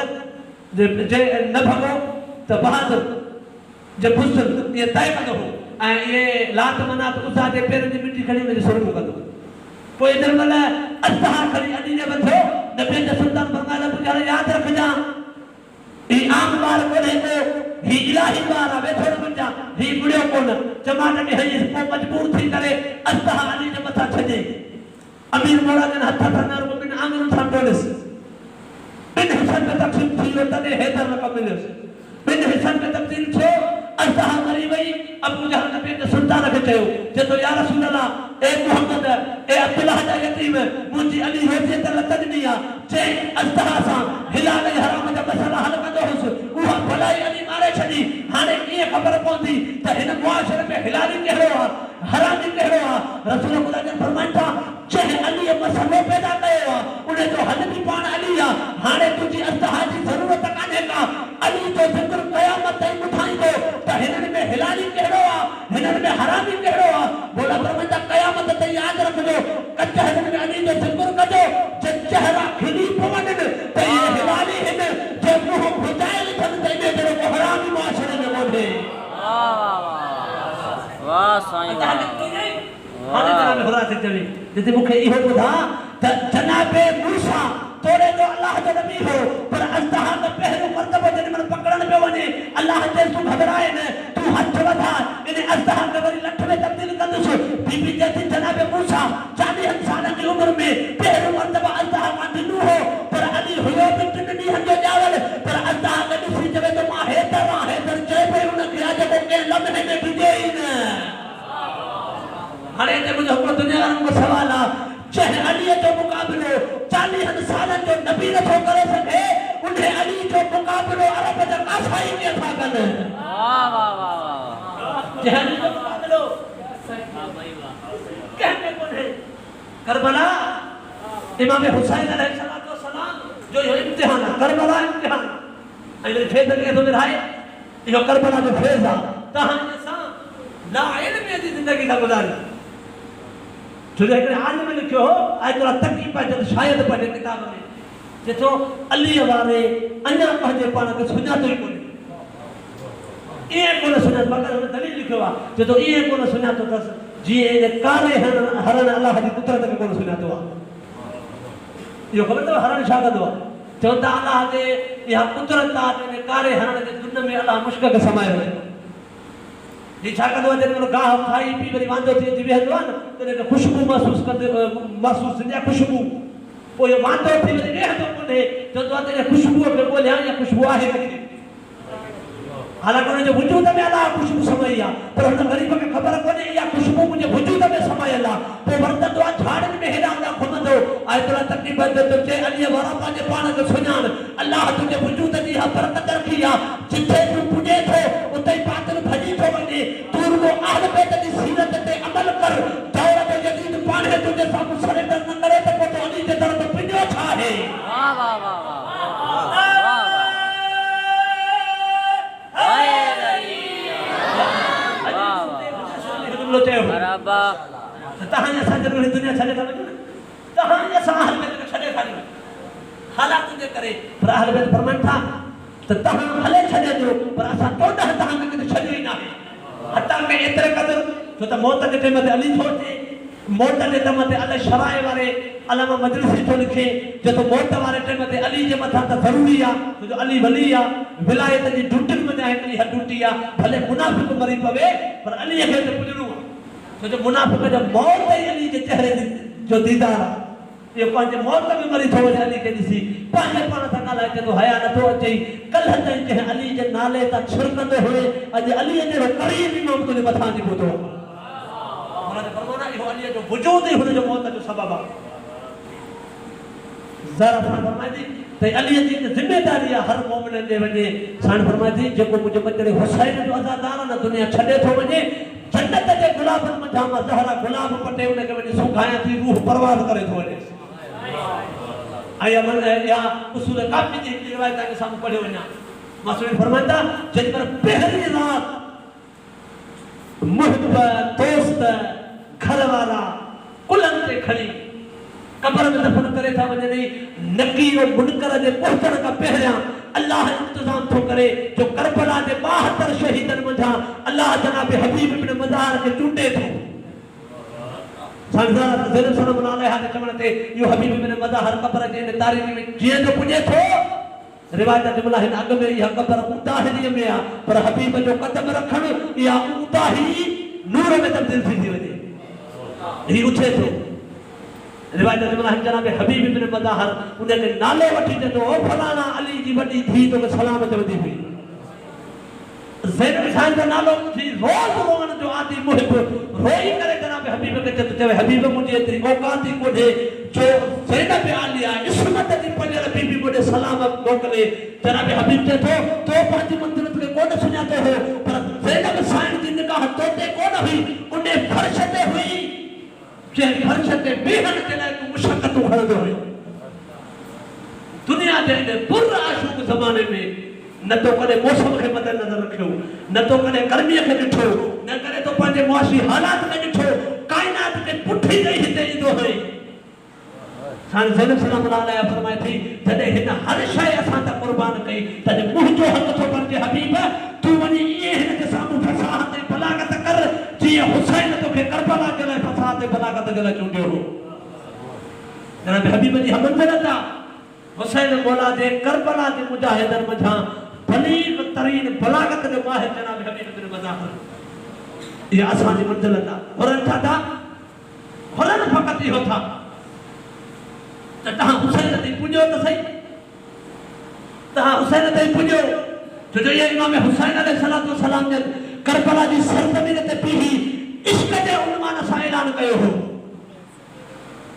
जे न भॻो त बहादुर जे फुसल ये तय कंदो हो ऐं ये लात मनात उसा जे पेरनि जी मिटी खणी में सुरंग कंदो कोई निर्मल अल्लाह खड़ी अली ने बथो नबी जे सुल्तान फरमाया पुजारी याद रखजा ई आम बार कोने को ही इलाही बार आवे थोड़ बच्चा ही बुढ़ियो कोन जमाने में हई को मजबूर थी करे अल्लाह अली ने मथा छजे अमीर मौला ने हथ थनार को बिन आंगन सांटोलिस बिन हिसन में तकसीम थी तने हैदर न कमिलस बिन हिसन में तकसीम छो अल्लाह मरी वई अबू जहल नबी के सुल्तान के चयो जे तो या रसूल अल्लाह ए मोहम्मद ए अब्दुल्लाह जा यतीम मुजी अली होजे त लतनिया जे अल्लाह सा हिलाल हराम जा मसला हल कंदो हुस उहा भलाई अली मारे छडी हाने ये खबर पहुंची त हिन मुआशरे में हिलाली केड़ो आ हरामी केड़ो आ रसूल खुदा ने फरमाया था जे अली मसलो पैदा कयो आ उने जो हल भी पान अली आ हाने तुजी अल्लाह जी जरूरत काने का अली तो जिक्र कयामत ताईं उठाई दो त हिनन में हिलाली केड़ो आ हिनन में हरामी केड़ो आ बोला फरमाया कयामत ताईं याद रखजो कचहरन में अली जो जिक्र कजो जे चेहरा खिली पवन त ये हिलाली हिन जे मुंह बुझाइल थन त इने जड़ो को हरामी मुआशरे में मोढे वाह साईं हाने जनाब खुदा से चली जति मुखे इहो बुधा त जनाब मूसा तोरे जो अल्लाह जो नबी हो पर अल्लाह का पहलो मर्तबा जने मन पकड़न पे वने अल्लाह जे तू घबराए न तू हाथ वधा इने अल्लाह के वरी लठ में तब्दील कर दस बीबी जति जनाब मूसा 40 साल की उम्र में पहलो मर्तबा अल्लाह का दिलू हो पर अली हुयो बिन टिंडी हंजो जावल पर अल्लाह के दिसी जवे तो मां हैदर जे पे उन किया जो के लम्हे में बिजे ही न हाने जे मुझे हुकुम दुनिया में सवाल आ चाहे अली जो मुकाबलो 40 साल जो नबी न तो करे सके उन्हें अली जो मुकाबलो अरब जा कासाई के था कन वाह वाह वाह चाहे अली जो मुकाबलो कहने को है करबला इमाम हुसैन अलैहिस्सलाम जो यो इम्तिहान करबला इम्तिहान अले फेज के तो रहाए यो करबला जो फेज आ तहां सा ला इल्म जी जिंदगी का गुजारी जो एक आदमी में लिखो आज तो तकी पढ़े शायद पढ़े किताब में जे तो अली वाले अन्या पढ़े पाण के सुना तो ही कोने ये कोन सुना मगर उन दलील लिखो आ जे तो ये कोन सुना तो तस जी ये कारे हरन अल्लाह की कुदरत के कोन सुना तो यो खबर तो हरन शागद हुआ चौथा अल्लाह दे या कुदरत आ ने कारे हरन के दुनिया में अल्लाह मुश्किल के समय हो दिशा का दो दिन में गाह खाई पी वरी वांदो थी जी वेंदो न तने के खुशबू महसूस ने खुशबू ओ ये वांदो थी वरी वेंदो कोने जो तो तने खुशबू के बोले या खुशबू आहे के हालांकि जो वजूद में अल्लाह खुशबू समैया पर उन गरीब के खबर कोने या खुशबू मुझे वजूद में समय अल्लाह तो वर्त तो झाड़ में हेडा ना घुमंदो आय तो तकलीफ तो जे अली वारा पाजे पाण के सुञान अल्लाह तुझे वजूद दी बरकत रखिया जिथे तू पुजे थो उते पातल भजी थो वने दूर को आल बैत दी सीरत ते अमल कर दौलत यदीद पाण तुझे सब सरेंडर न करे तो को अली जे दर में पिंजो छा है वाह वाह वाह बराबर तहां या साजन दुनिया छले था तहां या साहल में छले ॾेखारियूं हालात जे करे पर अहल बैत फरमाइनि था त तव्हां हले छॾियो पर असां टोॾह तव्हांखे किथे छॾियो ई न आहे हता के एतिरे क़दुरु छो त मौत जे टाइम ते अली थो अचे मौत जे टाइम ते अल शराए वारे अलामा मजलिसी थो लिखे जो तो मौत वारे टाइम ते अली जे मथां त ज़रूरी आहे छो जो अली वली आहे विलायत जी ड्यूटियुनि में हिकिड़ी हद ड्यूटी आहे भले मुनाफ़िक़ मरी पवे पर अलीअ खे त पुॼणो आहे छो जो मुनाफ़िक़ जो मौत ई अली जे चेहरे जो दीदार आहे ये पंहिंजे मौत में मरी थो वञे अली खे ॾिसी पंहिंजे पाण सां ॻाल्हाए चए थो हया नथो अचे कल्ह ताईं जंहिं अली जे नाले तां छिड़कंदो हुए अॼु अलीअ जहिड़ो करीब इमाम तुंहिंजे मथां अची पहुतो आहे फरमाना इहो अलीअ जो वजूद ई हुनजो मौत जो सबबु आहे ज़रा फरमाए थी त अलीअ जी ज़िमेदारी आहे हर मोमिन ॾे वञे साण फरमाए थी जेको मुंहिंजे बचड़े हुसैन जो अज़ादार आहे न दुनिया छॾे थो वञे जन्नत जे गुलाबनि मथां मां ज़हरा गुलाब पटे उनखे वञी सुखायां थी रूह परवाज़ करे थो वञे या उसूल काफ़ी जी हिकिड़ी रिवायत तव्हांखे साम्हूं पढ़ियो वञा मासूम फरमाइनि था जेकर पहिरीं राति मुहिब दोस्त घर वारा कुलनि ते खणी कब्र में दफ़न करे था वञनि नकीर और मुनकर जे पहुचण खां पहिरियां अल्लाह इंतज़ाम थो करे जो करबला जे 72 शहीदनि मंझां अल्लाह जनाब हबीब इब्न मज़ार खे चूंडे थो संसार ज़रूर सुन मनाले हाथ चवण ते यो हबीब इब्न मज़ार कब्र जे तारीख़ में जीअं जो पुॼे थो रिवायत जुमला हिन अॻ में इहा कब्र उताहिरीअ में आहे पर हबीब जो कदम रखण इहा उताही नूर में तब्दील थी वञे ही उथे थो रिवायत जुमला हिन जनाब हबीब इब्न मज़ार उनखे नाले वठी चवंदो ओ फलाना अली जी वॾी धी तोखे सलाम चवंदी हुई ज़ैनब खान जो नालो थी रोज़ रोअण जो आदि मुहिब रोई करे जनाब हबीब खे चवे हबीब मुंहिंजी एतिरी औकात ई कोन्हे जो ज़ैनब आलिया इस्मत जी पलियल बीबी मुंहिंजे सलाम मोकिले जनाब हबीब चए थो तो पंहिंजी मंज़िलत खे कोन सुञातो हो पर ज़ैनब साईं जी निगाह तो ते कोन हुई उन फर्श ते हुई जंहिं फर्श ते बेहन जे लाइ तूं मुशक़तूं खणंदो हुयो दुनिया जे इन बुर आशूक ज़माने में न तो कॾहिं मौसम खे मद नज़र रखियो न तो कॾहिं गर्मीअ खे ॾिठो न कॾहिं तो पंहिंजे मुआशी हालात खे ॾिठो काइनात खे पुठी ॾेई हिते ईंदो हुई साईं ज़ैनब सलाम अलैहा फरमाए थी जॾहिं हिन हर शइ असां त क़ुर्बान कई तॾहिं मुंहिंजो हक़ थो बणिजे हबीब तूं वञी ईअं हिन खे साम्हूं फसाहत ऐं बलागत कर जीअं हुसैन तोखे करबला जे लाइ फसाहत ऐं बलागत जे लाइ चूंडियो हो जनाब हबीब जी मंज़िलत आहे हुसैन मौला जे करबला जे मुजाहिदनि मंझां बलीग तरीन बलागत जो माहिर जनाब हबीब इब्न मज़ार ये असांजी मंज़िलत आहे हुरनि छा था हुरनि फ़क़ति इहो था त तव्हां हुसैन ते पुॼो त सही तव्हां हुसैन ते पुॼो छो जो इहे इमाम हुसैन अलैहिस्सलातु वस्सलाम जे करबला जी सरज़मीन ते बीही इश्क जे उन्वान सां ऐलान कयो हो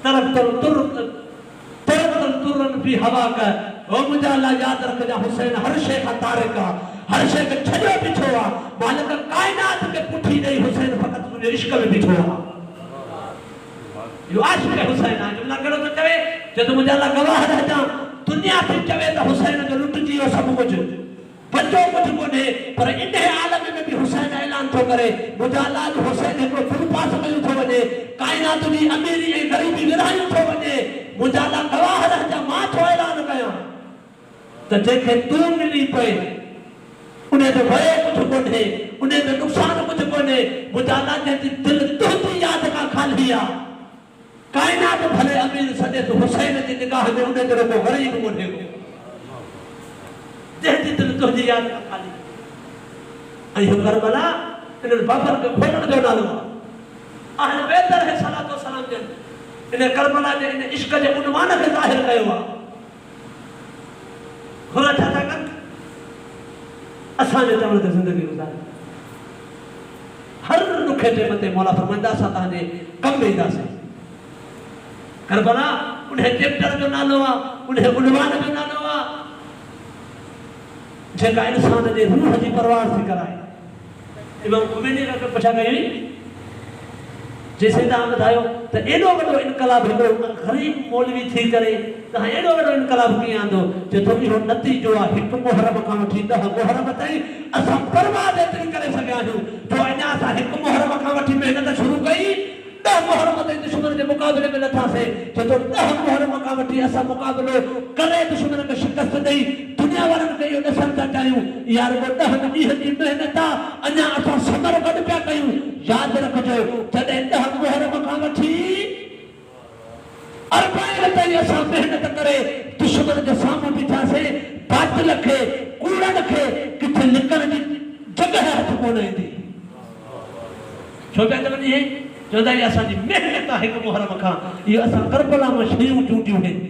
तरफ़ तुरन फी हवा का ओ मुंहिंजा अल्लाह यादि रखजा हुसैन हर शइ खां तारिक आहे हर शइ खे छॾियो बीठो आहे मालिक काइनात खे पुठी ॾेई हुसैन फ़क़ति मुंहिंजे इश्क में बीठो आहे इहो आशिक़ हुसैन आहे जुमला कहिड़ो थो चवे जो त मुंहिंजा अल्लाह गवाह रहजा दुनिया थी चवे त हुसैन जो लुटिजी वियो सभु कुझु बचो कुझु कोन्हे पर इन आलम में बि हुसैन ऐलान थो करे मुंहिंजा अल्लाह हुसैन हिकिड़ो फुल पास कयूं थो वञे काइनात जी अमीरी ऐं ग़रीबी विरायूं थो वञे मुंहिंजा अल्लाह गवाह रहजा मां थो ऐलान कयां त जंहिंखे तूं मिली पए उन जो भय कुझु कोन्हे उन जो नुक़सानु कुझु कोन्हे मुंहिंजा अल्लाह जंहिंजी दिलि तुंहिंजी यादि खां ख़ाली आहे काइनात भले अमीर सॾे तो हुसैन जी निगाह में उन जहिड़ो को ग़रीब कोन्हे जंहिंजी दिलि तुंहिंजी यादि खां ख़ाली ऐं इहो करबला इन्हनि बाबर खे खोलण जो नालो आहे अहल बैत अलैहिस्सलातु वस्सलाम जे इन करबला जे इन इश्क जे उन्वान खे ज़ाहिर कयो आहे हुन छा था कनि असांजे चवण ते ज़िंदगी गुज़ारे हर ॾुखे टेम ते मौला फरमाईंदा असां तव्हांजे कम में ईंदासीं करबला उन चैप्टर जो नालो आहे उन उन्वान जो नालो आहे जेका इंसान जे रूह जी परवार थी कराए इमाम ख़ुमैनी खे पुछा कई जैसे तव्हां ॿुधायो त एॾो वॾो इनकलाब हिकिड़ो ग़रीब मौलवी थी करे तव्हां एॾो वॾो इनकलाब कीअं आंदो जो थो इहो नतीजो आहे हिकु मुहर्रम खां वठी 10 मुहर्रम ताईं असां परवाह एतिरी करे सघिया आहियूं जो अञा असां हिकु मुहर्रम खां वठी महिनत शुरू कई ॾह मुहर्रम ते दुश्मन जे मुक़ाबले में लथासीं छो तो 10 मुहर्रम खां वठी असां मुक़ाबलो करे दुश्मन खे शिकस्त ॾेई दुनिया वारनि खे इहो ॾिसण था चाहियूं इहा रुॻो 10 ॾींहं जी महिनत आहे अञा असां समर गॾु पिया कयूं यादि रखिजो जॾहिं 10 मुहर्रम खां वठी अरबाइन ताईं असां महिनत करे दुश्मन जे साम्हूं बीठासीं बातिल खे कूड़नि खे किथे लिकण जी जॻह हथ कोन ईंदी छो पिया चवनि इहे चवंदा इहा असांजी महिनत आहे हिकु मुहर्रम खां इहो असां करबला में शयूं चूंडियूं आहिनि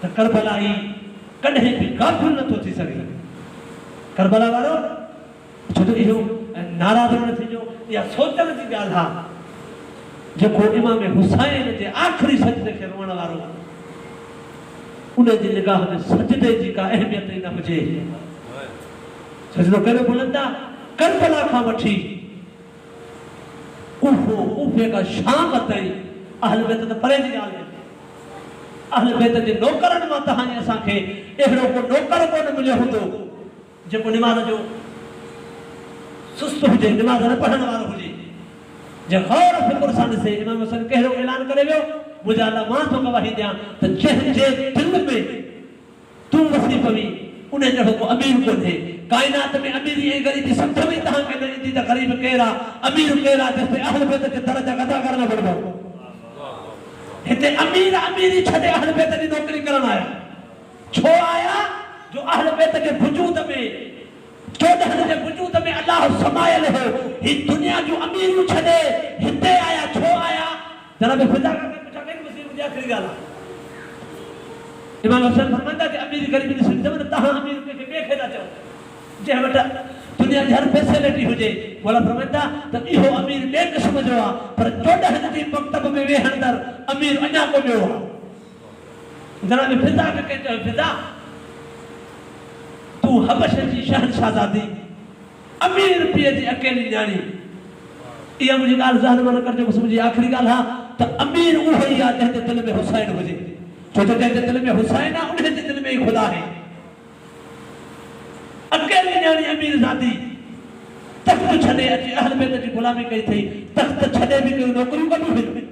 त करबला ई कॾहिं बि गाफ़िल नथो थी सघे करबला वारो छो त इहो नाराज़ न थीजो इहा सोचण जी ॻाल्हि आहे जेको इमाम हुसैन जे आख़िरी सजदे खे रोअण वारो उन जी निगाह में सजदे जी का अहमियत ई न हुजे सजदो कहिड़ो बुलंद आहे करबला खां वठी कूफे का शाम ताईं अहल बैत त परे जी ॻाल्हि अहल बैत जे नौकरनि मां तव्हांजे असांखे अहिड़ो को नौकर कोन मिलियो हूंदो जेको निमाज़ जो सुस्त हुजे निमाज़ न पढ़ण वारो हुजे जे गौर फिक्र सां ॾिसे इमाम हुसैन कहिड़ो ऐलान करे वियो मुंहिंजा अल्लाह मां तो गवाही ॾियां त जंहिंजे दिलि में तूं वसी पवी उन जहिड़ो को अमीर कोन्हे काइनात में अमीरी ऐं ग़रीबी सम्झ में तव्हांखे न ईंदी त ग़रीब केरु आहे अमीर केरु आहे जेसिताईं अहल बैत जे दर्जा अदा करणु पवंदो हिते अमीर अमीरी छॾे अहल बैत जी नौकरी करण आया छो आया जो अहल बैत जे वजूद में चोॾहनि जे वजूद में अल्लाह समायल हो ही दुनिया जूं अमीरियूं छॾे हिते आया छो आया जनाब फिदा करके पुछा कई मुसीबत जी आख़िरी ॻाल्हि आहे इमाम हुसैन फरमाईंदा कि अमीरी ग़रीबी ॾिसी जब तव्हां अमीर खे ॿिए खे था चओ जंहिं वटि दुनिया जी हर फैसिलिटी हुजे मौला फरमाईंदा त इहो अमीर ॿिए क़िस्म जो आहे पर चोॾहनि जी मकतब में वेहंदड़ अमीर अञा को ॿियो आहे जनाब फिदा करके चयो फिदा तू हबश जी शहनशाहज़ादी अमीर पीअ जी अकेली न्याणी इहा मुंहिंजी ॻाल्हि ज़हन में न करिजो मुंहिंजी आख़िरी ॻाल्हि आहे त अमीर उहो ई आहे जंहिंजे दिलि में हुसैन हुजे छो त जंहिंजे दिलि में हुसैन आहे उनजे दिलि में ई ख़ुदा आहे अकेली न्याणी अमीर ज़ादी तख़्त छॾे अची अहल बैत जी ग़ुलामी कई अथई तख़्त छॾे बि कयूं नौकरियूं कढियूं हुयूं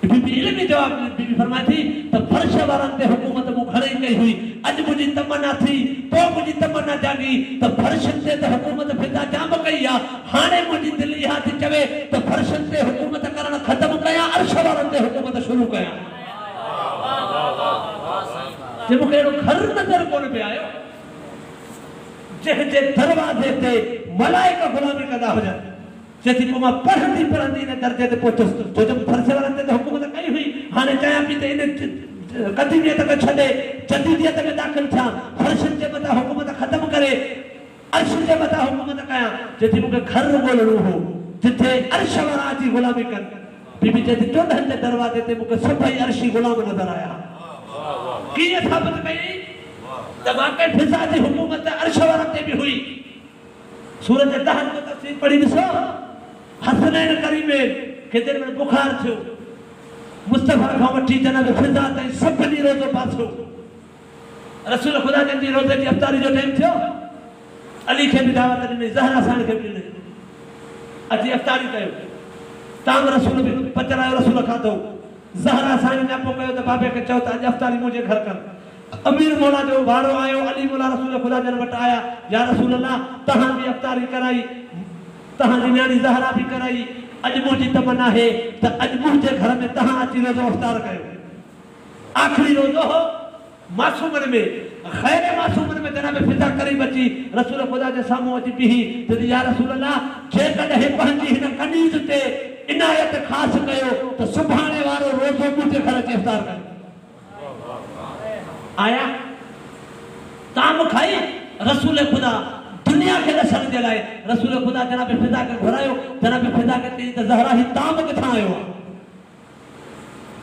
बीबी इल्मी जवाब बीबी फरमाए थी त फर्श वारनि ते हुकूमत मूं घणेई कई हुई अॼु मुंहिंजी तमन्ना थी पोइ मुंहिंजी तमन्ना जागी त फर्शनि ते त हुकूमत फिदा जाम कई आहे हाणे मुंहिंजी दिलि इहा थी चवे त फर्शनि ते हुकूमत करणु ख़तमु कयां अर्श वारनि ते हुकूमत शुरू कयां जे मूंखे अहिड़ो घर नज़र कोन पियो आयो जंहिंजे दरवाज़े ते मलाइका ग़ुलामी कंदा हुजनि चेती पोइ मां पढ़ंदी इन दर्जे ते पहुतुसि छो जो फर्श वारनि ते हुकूमत कई हुई हाणे चाहियां पई त इन क़दीमियत खे छॾे जदीदियत में दाख़िल थियां फर्शनि जे मथां हुकूमत ख़तमु करे अर्श जे मथां हुकूमत कयां चेती मूंखे घर ॻोल्हणो हो जिथे अर्श वारा अची ग़ुलामी कनि बीबी चेती चोॾहनि जे दरवाज़े ते मूंखे सभई अर्शी ग़ुलाम नज़र आया कीअं साबित कई त वाक़ई फिज़ा जी हुकूमत अर्श वारनि ते बि हुई सूरत 10 जो तफ़सीर पढ़ी ॾिसो हसनैन करीमैन खे दिलि में बुखार थियो मुस्तफ़ा खां वठी जनाब फिज़ा ताईं सभिनी रोज़ो पासियो रसूल ख़ुदा जन जी रोज़े जी अफ़्तारी जो टाइम थियो अली खे बि दावत ॾिनी ज़हरा साण खे बि ॾिनी अची अफ़्तारी कयो ताम रसूल बि पचरायो रसूल खाधो ज़हरा साण न्यापो कयो त बाबे खे चओ त अॼु अफ़्तारी मुंहिंजे घर कर अमीर मौला जो भाड़ो आयो अली मौला रसूल ख़ुदा जन वटि आया या रसूल अल्लाह तव्हां बि अफ़्तारी कराई तव्हांजी न्याणी ज़हरा बि कराई अॼु मुंहिंजी तमन्ना आहे त अॼु मुंहिंजे घर में तव्हां अची रोज़ो अफ़्तार कयो आख़िरी रोज़ो हो मासूमनि में ख़ैर मासूमनि में जनाब फिज़ा करीब अची रसूल ख़ुदा जे साम्हूं अची बीही त या रसूल अल्लाह जेकॾहिं पंहिंजी हिन कनीज़ ते इनायत ख़ासि कयो त सुभाणे वारो रोज़ो मुंहिंजे घर अची अफ़्तार कयो आया ताम खाई रसूल ख़ुदा दुनिया के ॾसण जे लाइ रसूल ख़ुदा जनाब फिज़ा खे घुरायो जनाब फिज़ा खे चई त ज़हरा ही ताम किथां आयो आहे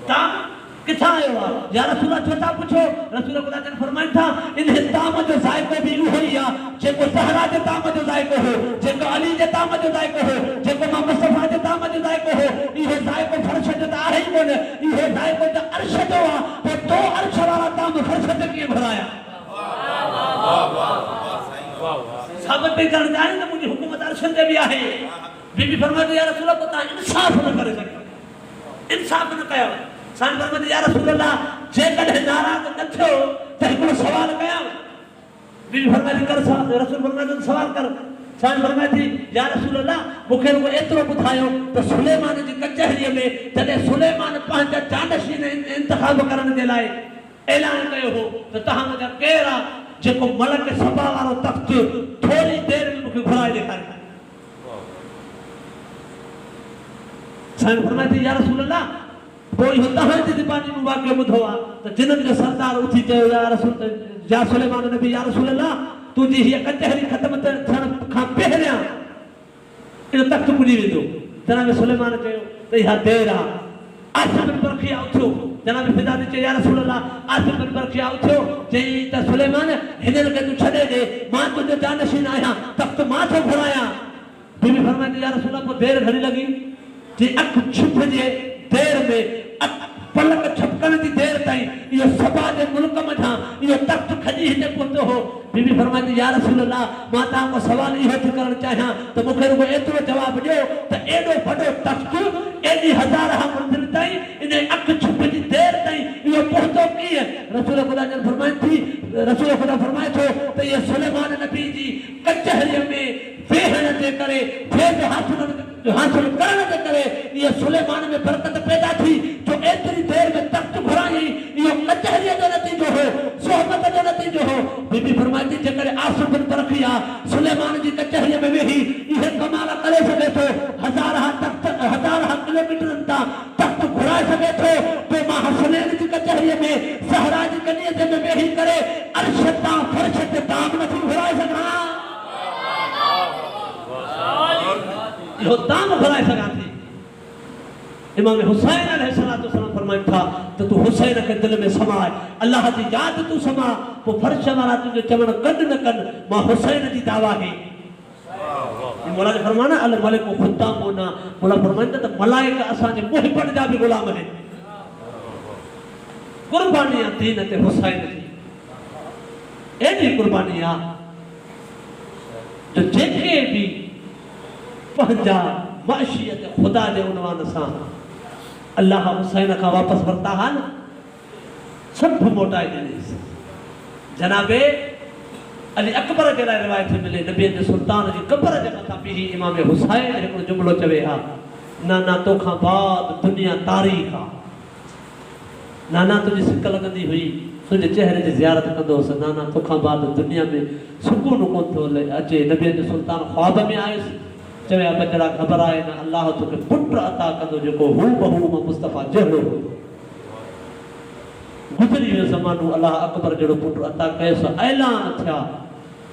ताम किथां आयो आहे या रसूल छो था पुछो रसूल ख़ुदा जन फरमाइनि था इन ताम जो ज़ाइक़ो बि उहो ई आहे जेको ज़हरा जे ताम जो ज़ाइक़ो हो जेको अली जे ताम जो ज़ाइक़ो हो जेको मां मुस्तफ़ा जे ताम जो ज़ाइक़ो हो इहो ज़ाइक़ो फर्श जो त आहे ई कोन इहो ज़ाइक़ो त अर्श जो आहे पोइ तो अर्श वारा ताम फर्श ते कीअं घुराया साबित करणु चाहिनि त मुंहिंजी हुकूमत अर्शनि ते बि आहे बीबी फरमाती या रसूल अल्लाह ता इंसाफ न करे सके, इंसाफ न कयो। सान फरमाती या रसूल अल्लाह जे कदे नाराज न थियो त हिकिड़ो सवाल कया। बीबी फरमाती कर, रसूल फरमाती सवाल कर। सान फरमाती या रसूल अल्लाह मूंखे रुगो एतिरो ॿुधायो त सुलेमान जी कचहरीअ में जॾहिं सुलेमान पंहिंजा जानशीन इंतिखाब करण जे लाइ ऐलान कयो हो त तव्हां मुंहिंजा केरु आहे जेको मलक सबा वारो तख़्त थोरी देरि में मूंखे घुराए ॾेखारे। सान फरमाती या रसूल अल्लाह पोइ इहो तव्हांजी ज़बानी में वाक़ियो ॿुधो आहे त जिन्हनि जो सरदार उथी चयो या सुलेमान नबी या रसूल अल्लाह तुंहिंजी हीअ कचहरी ख़तम थियण खां पहिरियां इहो तख़्त पुॼी वेंदो। जनाब सुलेमान चयो त इहा देरि आहे। आसिम बिन बरखिया उथियो, जनाब फिदादी चयो या रसूल अल्लाह आसिम बिन बरखिया उथियो चई त सुलेमान हिननि खे तूं छॾे ॾे, मां तुंहिंजो जानशीन आहियां, तख़्त मां थो घुरायां। बीबी फरमाईंदी या रसूल अल्लाह पोइ देरि घणी लॻी? जे अखि छुपिजे देरि में, पलक छपकण जी देरि ताईं इहो सबा जे मुल्क मथां इहो तख़्त खॼी हिते पहुतो हो। बीबी फरमाईंदी या रसूल अल्लाह मां तव्हां खां सवाल इहो थी करणु चाहियां त मूंखे रुगो एतिरो जवाबु ॾियो त एॾो वॾो तख़्त एॾी हज़ार मंज़िल ताईं इन अखि छुपिजी देरि ताईं इहो पहुतो कीअं? रसूल ख़ुदा जन फरमाए थो त इहो सुलेमान नबी जी कचहरीअ में वेहण जे करे, फैज़ हासिल करण जे करे इहो सुलेमान में बरकत पैदा थी जो एतिरी देरि में तख़्त घुराई। इहो कचहरीअ जो नतीजो हो, सोहबत जो नतीजो हो। बीबी फरमाईंदी जेकॾहिं आसिम बिन बरखिया सुलेमान जी कचहरीअ में वेही इहे कमाल करे सघे थो, हज़ार किलोमीटरनि तां तख़्त घुराए सघे थो, पोइ मां हसनैन जी कचहरीअ में ज़हरा जी कनीअ ते में वेही करे अर्श तां फर्श ते दाम नथी घुराए सघां, इहो दाम घुराए सघां थी। इमाम हुसैन अलैहिस्सलाम फरमाइनि था त तूं हुसैन खे दिलि में समाए, अल्लाह जी यादि तूं समा, पोइ फर्श वारा तुंहिंजो चवणु कनि न कनि मां हुसैन जी दावा आहे। मौला जो फरमाना अल मलिक खुदामोना, मौला फरमाईंदा त मलाइक असांजे मुहिबत जा बि ग़ुलाम आहिनि। कुर्बानी आहे दीन ते हुसैन जी, एॾी कुर्बानी आहे जो जेके बि पंहिंजा माशियत खुदा जे उनवान सां अल्लाह हुसैन खां वापसि वरिता हा न, सभु मोटाए ॾिनीसि। जनाबे अली अकबर जे लाइ रिवायत मिले नबी जे सुल्तान जी क़बर जे मथां बीही इमाम हुसैन हिकिड़ो जुमिलो चवे हा, नाना तोखां बाद दुनिया तारीख़ आहे, नाना तुंहिंजी सिक लॻंदी हुई, तुंहिंजे चेहरे जी ज़ियारत कंदो हुउसि, नाना तोखां बाद दुनिया में सुकून कोन थो अचे। नबी जे सुल्तान ख्वाब में आयुसि, चवे बजड़ा ख़बर आहे न अल्लाह तोखे पुट अता कंदो जेको हू बहू मां मुस्तफ़ा जहिड़ो हो। गुज़री वियो ज़मानो, अल्लाह अकबर जहिड़ो पुट अता कयोसि। ऐलान थिया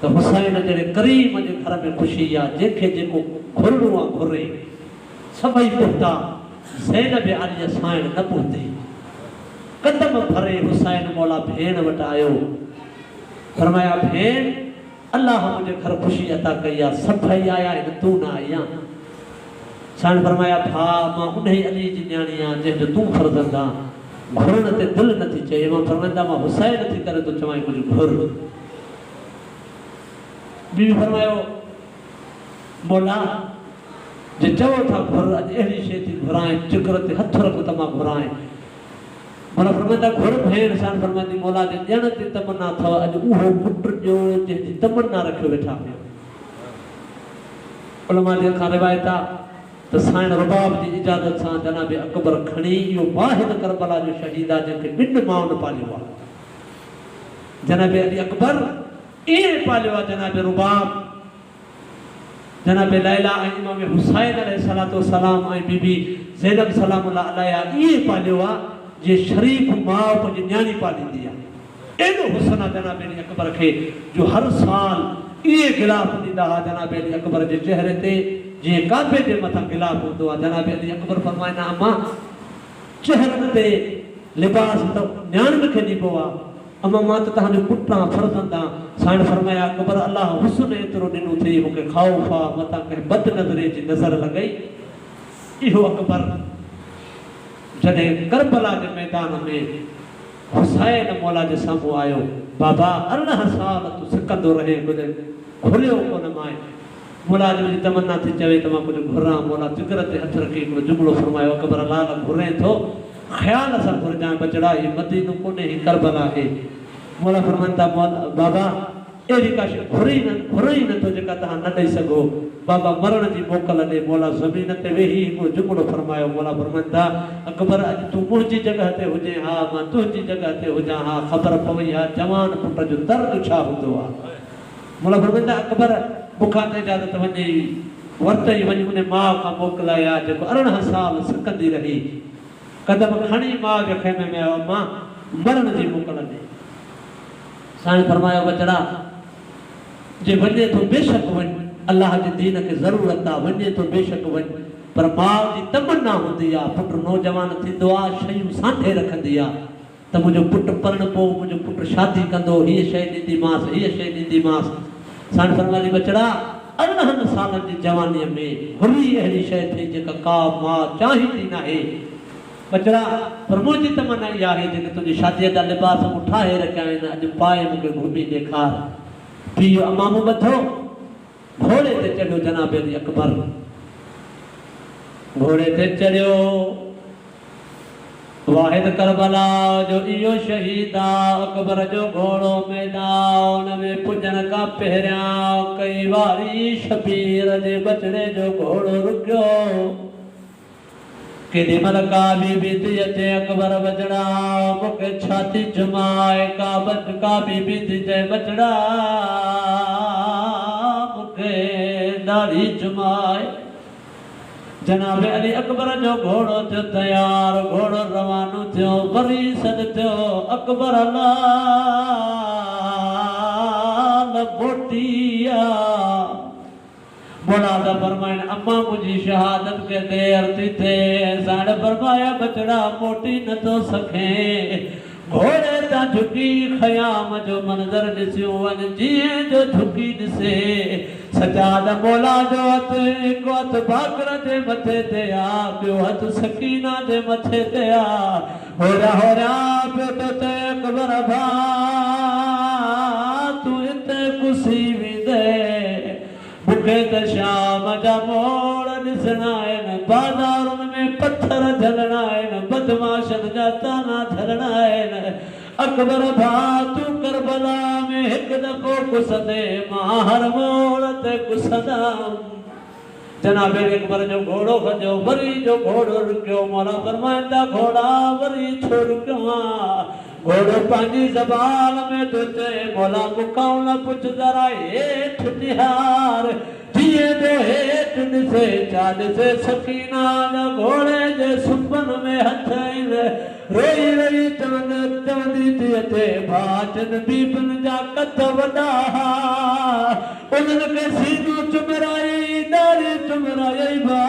त हुसैन जहिड़े करीम जे घर में ख़ुशी आहे, जंहिंखे जेको घुरणो आहे घुरे। सभई पहुता, ज़ैनब आलीअ साइण न पहुती। कदम भरे हुसैन मौला भेण वटि आयो, फरमाया भेण अल्लाह मुझे घर खुशी अता कई आहे, सभई आया आहिनि, तूं न आई आहे। साईं फरमाया भाउ मां उन ई अली जी न्याणी आहियां जंहिंजो तूं फर्ज़ंद आहे, घुरण ते दिलि नथी चए। मां फरमाईंदा मां हुसैन थी करे थो चवां कुझु घुर। बीबी फरमायो मौला जे चओ था घुर, अॼु अहिड़ी शइ थी घुराए जिगर ते हथ रख त मां घुराए। मौला फरमाईंदा घुर भेण। साईं फरमाईंदी मौला जे ॾियण ते तमन्ना अथव, अॼु उहो पुट जो जंहिंजी तमन्ना रखियो वेठा पिया। उलमा जे खां रिवायत आहे त साईं रुबाब जी इजाज़त सां जनाब अकबर खणी इहो वाहिद करबला जो शहीद आहे जंहिंखे ॿिनि माउनि पालियो आहे। जनाब अली अकबर ईअं पालियो आहे, जनाब रुबाब, जनाब लैला ऐं इमाम हुसैन अलैहिस्सलाम ऐं बीबी ज़ैनब सलामुल्लाह अलैहा ईअं पालियो आहे जे शरीफ़ माउ पंहिंजी न्याणी पालींदी आहे। एॾो हुस्न आहे जनाब अली अकबर खे जो हर साल इहे गिलाफ ॾींदा हुआ जनाब अली अकबर जे चेहरे ते, जीअं काबे जे मथां गिलाफ हूंदो आहे। जनाब अली अकबर फरमाईंदा अम्मा चेहरनि ते लिबास त न्याणियुनि खे ॾिबो आहे, अम्मा मां त तव्हांजो पुटु आहियां, फर्ज़ंद आहियां। साईं फरमाया अकबर अल्लाह हुस्न एतिरो ॾिनो थी, मूंखे ख़ौफ़ आहे मथां कंहिं बद नज़रे जी नज़र लॻई। इहो अकबर जॾहिं करबला जे मैदान में हुसैन मौला जे साम्हूं आयो, बाबा 18 साल तूं सिकंदो रहे, घुलियो कोन माए। मौला जी मुंहिंजी तमन्ना थी चवे त मां कुझु घुरां। मौला जिगर ते हथ रखी हिकिड़ो जुमिलो फरमायो, अकबर लाल घुरे थो ख़्याल सां घुरजांइ बचड़ा, हीउ मदीनो कोन्हे, हीउ करबल आहे। मौला फरमाइनि था बाबा अहिड़ी का शइ घुरे ई नथो जेका तव्हां न ॾेई सघो। बाबा मरण जी मोकल ॾे। मौला ज़मीन ते वेही हिकिड़ो जुमिलो फरमायो। मौला फरमाइनि था अकबर अॼु तूं मुंहिंजी जॻह ते हुजे, हा मां तुंहिंजी जॻह ते हुजां, हा ख़बर पवई आहे जवान पुट जो दर्द छा हूंदो आहे। मौला फरमाइनि था अकबर बुखा ते इजाज़त वञे वरित ई वञी उन माउ खां मोकिलाया जेको 18 साल सकंदी रही, कदम खणी माउ जे खेमे में आयो, मां मरण जी मोकल ॾे। साईं फरमायो बचड़ा जे वञे थो बेशक वञ, अल्लाह जे दीन खे ज़रूरत आहे, वञे थो बेशक वञ, पर माउ जी तमन्ना हूंदी आहे, पुटु नौजवान थींदो आहे शयूं सांठे रखंदी आहे त मुंहिंजो पुटु परणबो, मुंहिंजो पुटु शादी कंदो, हीअ शइ ॾींदीमांसि, हीअ शइ ॾींदीमांसि। साईं फरमाईंदी बचड़ा 18 सालनि जी जवानीअ में हुई अहिड़ी शइ थी जेका का माउ चाहींदी न आहे। बचड़ा पर मुंहिंजी तमन्ना इहा आहे जेके तुंहिंजी शादीअ जा लिबास मूं ठाहे रखिया आहिनि, अॼु पाए मूंखे घुमी ॾेखार। पीउ अमामो ॿधो, घोड़े ते चढ़ियो जनाब अली अकबर, घोड़े ते चढ़ियो। वाहिद करबला जो इहो शहीद आहे, अकबर जो घोड़ो मैदान में पुॼण खां पहिरियां कई वारी शबीर जे बचड़े जो घोड़ो रुकियो। केॾी महिल का बीबी थी अचे अकबर बचड़ा मूंखे छाती जुमाए, का बीबी थी चए बचड़ा मूंखे दाढ़ी जुमाए। जनाब अली अकबर जो घोड़ो थियो तयार, घोड़ो रवानो थियो, वरी सॾ थियो अकबर लाल मोटिया। मौला दा फरमाइनि अम्मा मुंहिंजी शहादत के देर थी थिए। साण फरमाया बचड़ा मोटी नथो सघे, घोड़े तां झुकी ख़याम जो मंज़र ॾिसियो वञ, जीअं जो झुकी ॾिसे सजाद। मौला जो हथु हिकु हथु बाकर जे मथे ते आ, ॿियो हथु सकीना जे मथे ते आ। होरा होरा पियो थो चए अकबर भा तूं हिते कुसी वेंदे, मूंखे त शाम जा मोड़ ॾिसणा आहिनि, बाज़ारुनि में पत्थर झलणा आहिनि, बदमाशनि जा ताना झलणा आहिनि। अकबर भा तूं करबला में हिकु दफ़ो कुसंदे, मां हर मोड़ ते कुसंदमि। जनाब अकबर जो घोड़ो खजो, वरी जो घोड़ो रुकियो। मौला फरमाइनि था घोड़ा वरी छो रुकियो आहे? घोड़ो पंहिंजी ज़बान में तो चए मौला मूंखां न पुछ ज़रा हेठि निहार, जीअं जो हेठि ॾिसे छा ॾिसे सकीना जा घोड़े जे सुपन में हथ आहिनि। रोई रोई चवंदी थी अचे भाचन बीबन जा कद वॾा, उन्हनि खे सीनो चुमराई दाढ़ी चुमराई भा,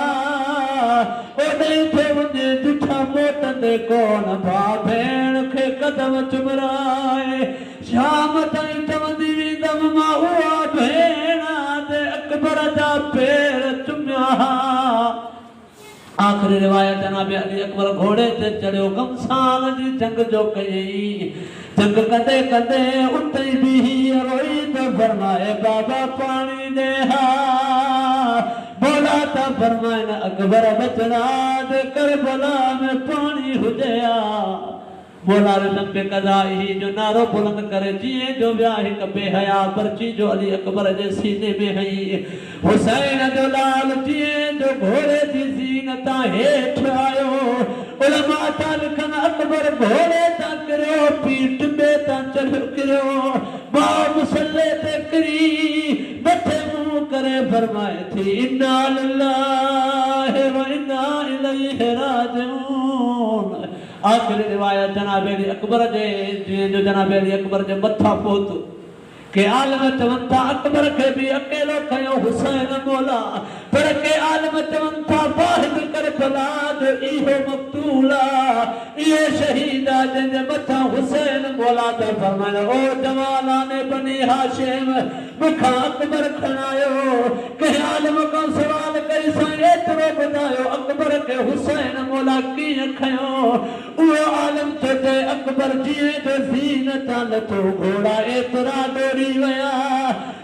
ओॾे थे वञे ॾिठा मोटंदे कोन भा, भेण खे कदम चुमराए। शाम ताईं चवंदी वेंदमि मां उहा भेण ते अकबर जा पेर चुमिया। आख़िरी रिवायत जनाब अली अकबर घोड़े ते चढ़ियो, गमसान जी जंग जो कयई। जंग कंदे कंदे उते ई बीही रोई त फरमाए बाबा पाणी ॾे हा। मौला त फरमाइनि अकबर बचड़ा दे करबला में पाणी हुजे हा। मौला रज़म पे क़ज़ाई जो नारो बुलंद करे जीअं जो विया हिकु बेहया पर्ची जो अली अकबर जे सीने में हई। हुसैन जो लाल जीअं जो घोड़े जी ज़ीनत हेठि आयो, उलमा था लिखनि अकबर घोड़े तां किरियो, पीठ में तां चढ़ियो किरियो, मां मुसल्ले ते किरी मथे मुंहुं करे फरमाए थी इन्ना लिल्लाहि व इन्ना इलैहि राजिऊन। आख़िरी रिवायत जनाब अली अकबर जे जीअं जो जनाब अली अकबर जे मथां पहुतो के आलम चवनि था अकबर खे बि अकेलो खयो हुसैन मौला, पर के आलम चवनि था वाहिद करबला जो इहो मक़तूल आहे, इहो शहीद आहे जंहिंजे मथां हुसैन मौला त फरमाइनि ओ जवानाने बनी हाशिम मूंखां अकबर खणायो। कंहिं आलम खां सवाल कई साईं एतिरो ॿुधायो अकबर खे हुसैन मौला कीअं खयो? उहो आलम थो चए अकबर जीअं जो ज़ीनत लथो घोड़ा एतिरा डोरी विया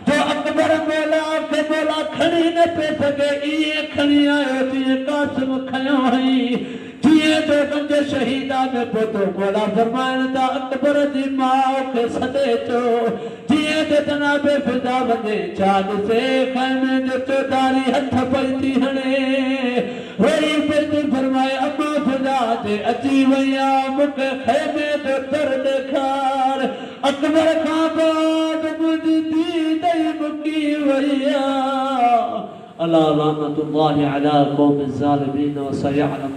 जो अकबर मौला खे मौला खणी पे सके ये खणी आयो जीअं कासिम खयो हई जीअं तो पंज शहीदा में पोतो बोला फरमाइण था अकबर जी माउ खे सॾे चो जीअं त जनाबे फिदा वञे चाँद से खैमे जो चौधारी हथ पई थी हणे वरी पंहिंजी फरमाए अम्मा फिदा जे अची वया मूंखे खैमे जो दर ॾेखार अकबर खां बाद मुंहिंजी धीउ ॾेई मुकी वई अला लानतुल्लाहि अला क़ौमि ज़ालिमीन व सयअलमु